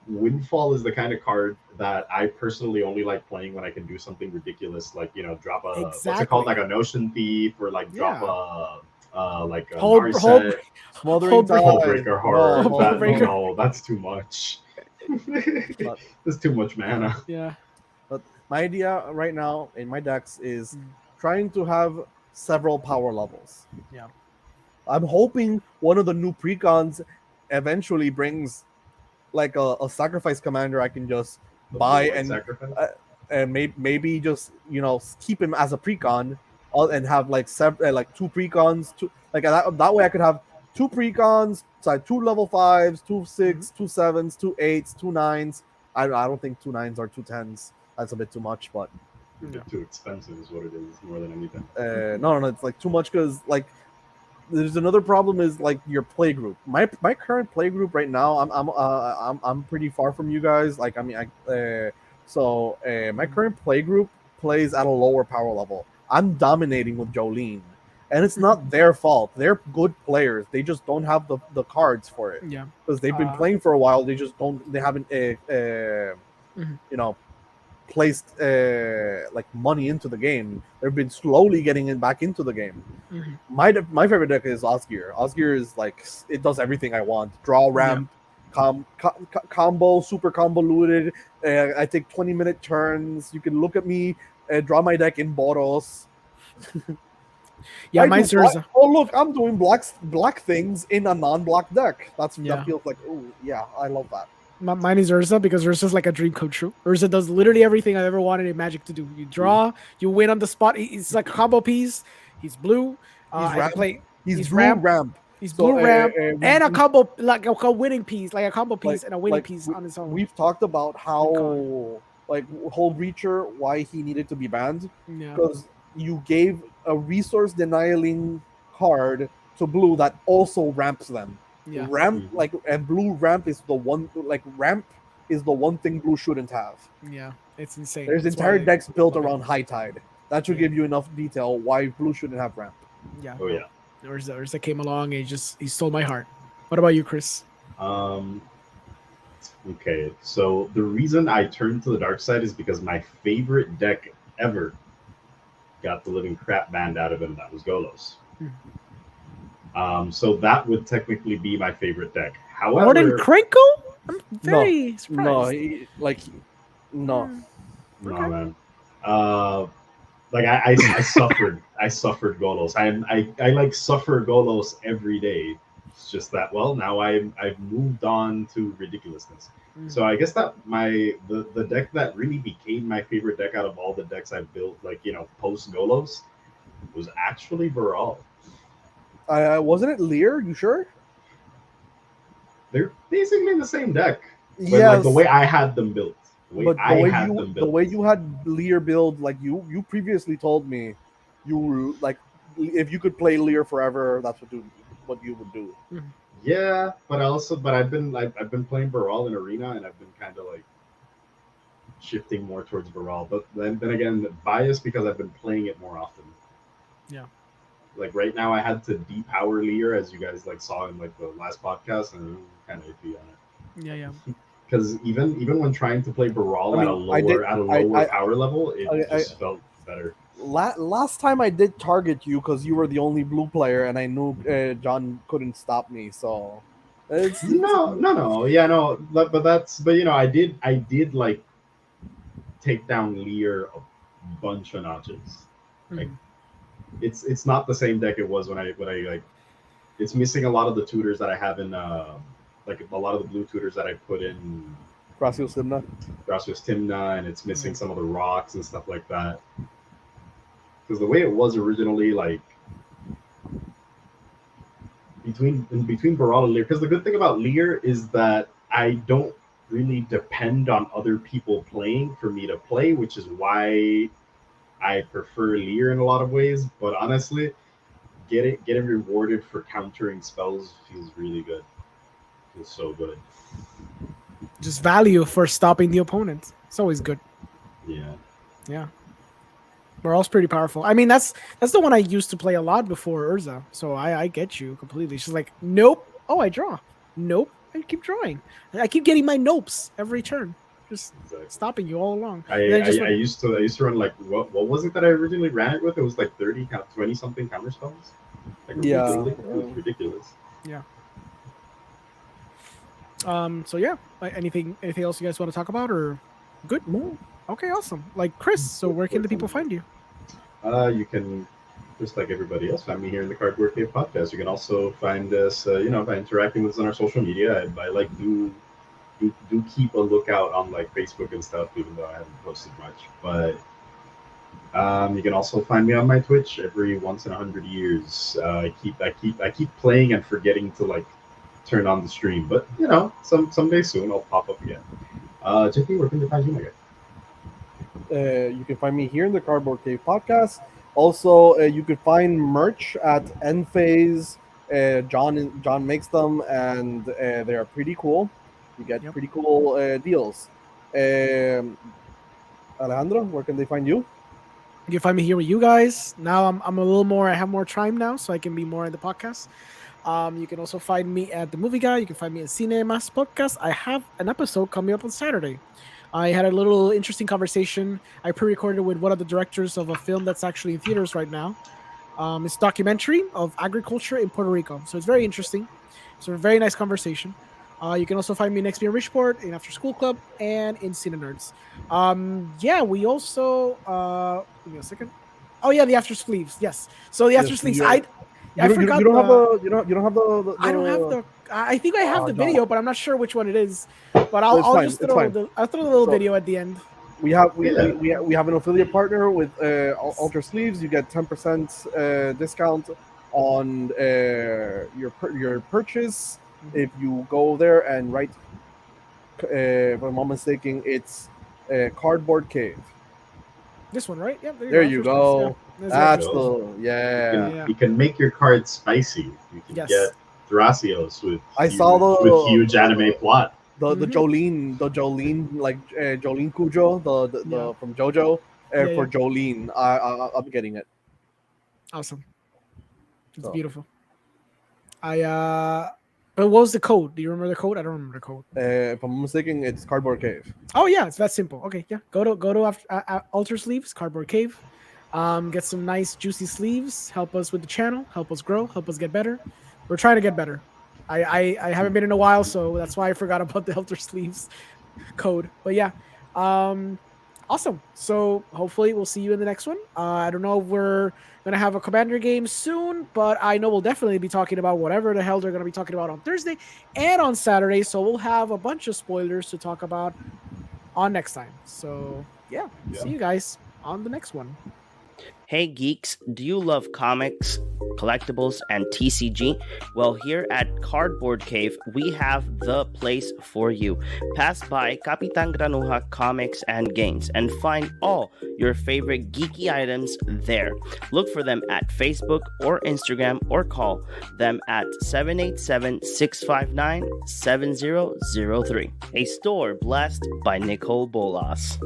Windfall is the kind of card that I personally only like playing when I can do something ridiculous, like drop a what's it called, like a Notion Thief, or like drop a like a Narset, Smothering Tide. Hullbreaker Horror. Hullbreaker. No, that's too much. That's too much mana. Yeah. But my idea right now in my decks is trying to have several power levels. Yeah. I'm hoping one of the new precons eventually brings like a sacrifice commander I can just buy and maybe just keep him as a precon and have like like 2 precons, that way I could have 2 precons, so 2 level 5s, 2 6, 2 7s, 2 8s, 2 9s. I don't think 2 9s or 2 10s. That's a bit too much, but a bit too expensive is what it is, more than anything. No, it's like too much because like there's another problem is like your play group. My current play group right now, I'm pretty far from you guys. Like I mean, my current play group plays at a lower power level. I'm dominating with Jolene, and it's not their fault. They're good players. They just don't have the cards for it. Yeah, because they've been playing for a while. They just don't. They haven't placed like money into the game. They've been slowly getting back into the game. My favorite deck is Osgir. Osgir is like, it does everything I want. Draw ramp, combo, super convoluted. I take 20-minute turns. You can look at me, draw my deck in Boros. Yeah, mine's Urza. Oh look, I'm doing black things in a non-black deck. That feels like, oh yeah, I love that. Mine is Urza because Urza's like a dream come true. Urza does literally everything I've ever wanted in Magic to do. You draw, you win on the spot. He's like a combo piece. He's blue. He's blue ramp. He's blue ramp and a combo, like a winning piece, like a combo piece and a winning piece on his own. We've talked about how like whole Reacher, why he needed to be banned. Because you gave a resource denying card to blue that also ramps them. Yeah. And blue ramp is the one, like ramp is the one thing blue shouldn't have. Yeah, it's insane. There's entire decks built around High Tide. That should give you enough detail why blue shouldn't have ramp. Yeah. Oh yeah. Urza came along and he stole my heart. What about you, Chris? Okay, so the reason I turned to the dark side is because my favorite deck ever got the living crap banned out of it, and that was Golos. So that would technically be my favorite deck. However, more than Crinkle? I'm very surprised. No, man. Like I suffered. I suffered Golos. I like suffer Golos every day. It's just that now I've moved on to ridiculousness. So I guess that the deck that really became my favorite deck out of all the decks I've built, like post Golos, was actually Viral. Wasn't it Lear? You sure? They're basically the same deck. Yeah, like the way I had them built. The way you had Lear build, like you previously told me, you like if you could play Lear forever, that's what you would do. Yeah, but I've been playing Viral in Arena, and I've been kind of like shifting more towards Viral. But then again, biased because I've been playing it more often. Yeah. Like right now, I had to depower Lear, as you guys like saw in like the last podcast, and I'm kind of iffy on it. Yeah. Because even when trying to play Viral at a lower power level, it just felt better. Last time I did target you because you were the only blue player, and I knew John couldn't stop me. So no. Yeah, no. But I did like take down Lear a bunch of notches. Like it's not the same deck it was when I like. It's missing a lot of the tutors that I have in like a lot of the blue tutors that I put in Gracios Timna, and it's missing some of the rocks and stuff like that. Because the way it was originally, like between Viral and Lear, because the good thing about Lear is that I don't really depend on other people playing for me to play, which is why I prefer Lear in a lot of ways. But honestly, getting rewarded for countering spells feels really good. Feels so good. just value for stopping the opponent. It's always good. Yeah. Yeah. Morale's pretty powerful. I mean, that's the one I used to play a lot before Urza. So I get you completely. She's like, nope. Oh, I draw. Nope. I keep drawing. I keep getting my nopes every turn. Just Exactly. stopping you all along. I used to run like what was it that I originally ran it with? It was like 20 something counter spells. Like, Yeah. It was ridiculous. Yeah. So yeah. Anything else you guys want to talk about or good? No. Okay, awesome. Like Chris, so where can the people find you? You can, just like everybody else, find me here in the Cardboard Cave podcast. You can also find us, by interacting with us on our social media. I like do keep a lookout on like Facebook and stuff, even though I haven't posted much. But you can also find me on my Twitch every once in 100 years. I keep playing and forgetting to like turn on the stream, but someday soon I'll pop up again. JP, where can they find you, my guy? You can find me here in the Cardboard Cave podcast. Also, you could find merch at Enphase. John makes them, and they are pretty cool. You get pretty cool deals. Alejandro, where can they find you? You can find me here with you guys. Now I'm a little more. I have more time now, so I can be more in the podcast. You can also find me at the Movie Guy. You can find me at Cinemas Podcast. I have an episode coming up on Saturday. I had a little interesting conversation. I pre-recorded with one of the directors of a film that's actually in theaters right now. It's a documentary of agriculture in Puerto Rico. So it's very interesting. It's a very nice conversation. You can also find me in XP Richport, in After School Club, and in Cine Nerds. We also give me a second. Oh yeah, the After Sleeves. Yes. So the After Sleeves. I forgot. You don't have the. I don't have the. I think I have the video, but I'm not sure which one it is. But I'll throw the little video at the end. We have an affiliate partner with Ultra Sleeves. You get 10% discount on your purchase if you go there and write. If I'm not mistaken, it's Cardboard Cave. This one, right? Yeah. There you go. Yeah. That's You can make your cards spicy. You can get Thrasios with huge anime plot. The Jolene Jolene Cujo, the from JoJo, for Jolene. I'm getting it. Awesome. It's beautiful. But what was the code? Do you remember the code? I don't remember the code. If I'm mistaken, it's Cardboard Cave. Oh yeah, it's that simple. Okay, yeah. Go to Ultra Sleeves, Cardboard Cave. Get some nice juicy sleeves. Help us with the channel. Help us grow. Help us get better. We're trying to get better. I haven't been in a while, so that's why I forgot about the Ultra Sleeves code. But yeah, awesome. So hopefully we'll see you in the next one. I don't know if we're gonna have a Commander game soon, but I know we'll definitely be talking about whatever the hell they're gonna be talking about on Thursday and on Saturday. So we'll have a bunch of spoilers to talk about on next time. So yeah. See you guys on the next one. Hey geeks, do you love comics, collectibles, and TCG? Well, here at Cardboard Cave, we have the place for you. Pass by Capitan Granuja Comics and Games and find all your favorite geeky items there. Look for them at Facebook or Instagram or call them at 787-659-7003. A store blessed by Nicole Bolas.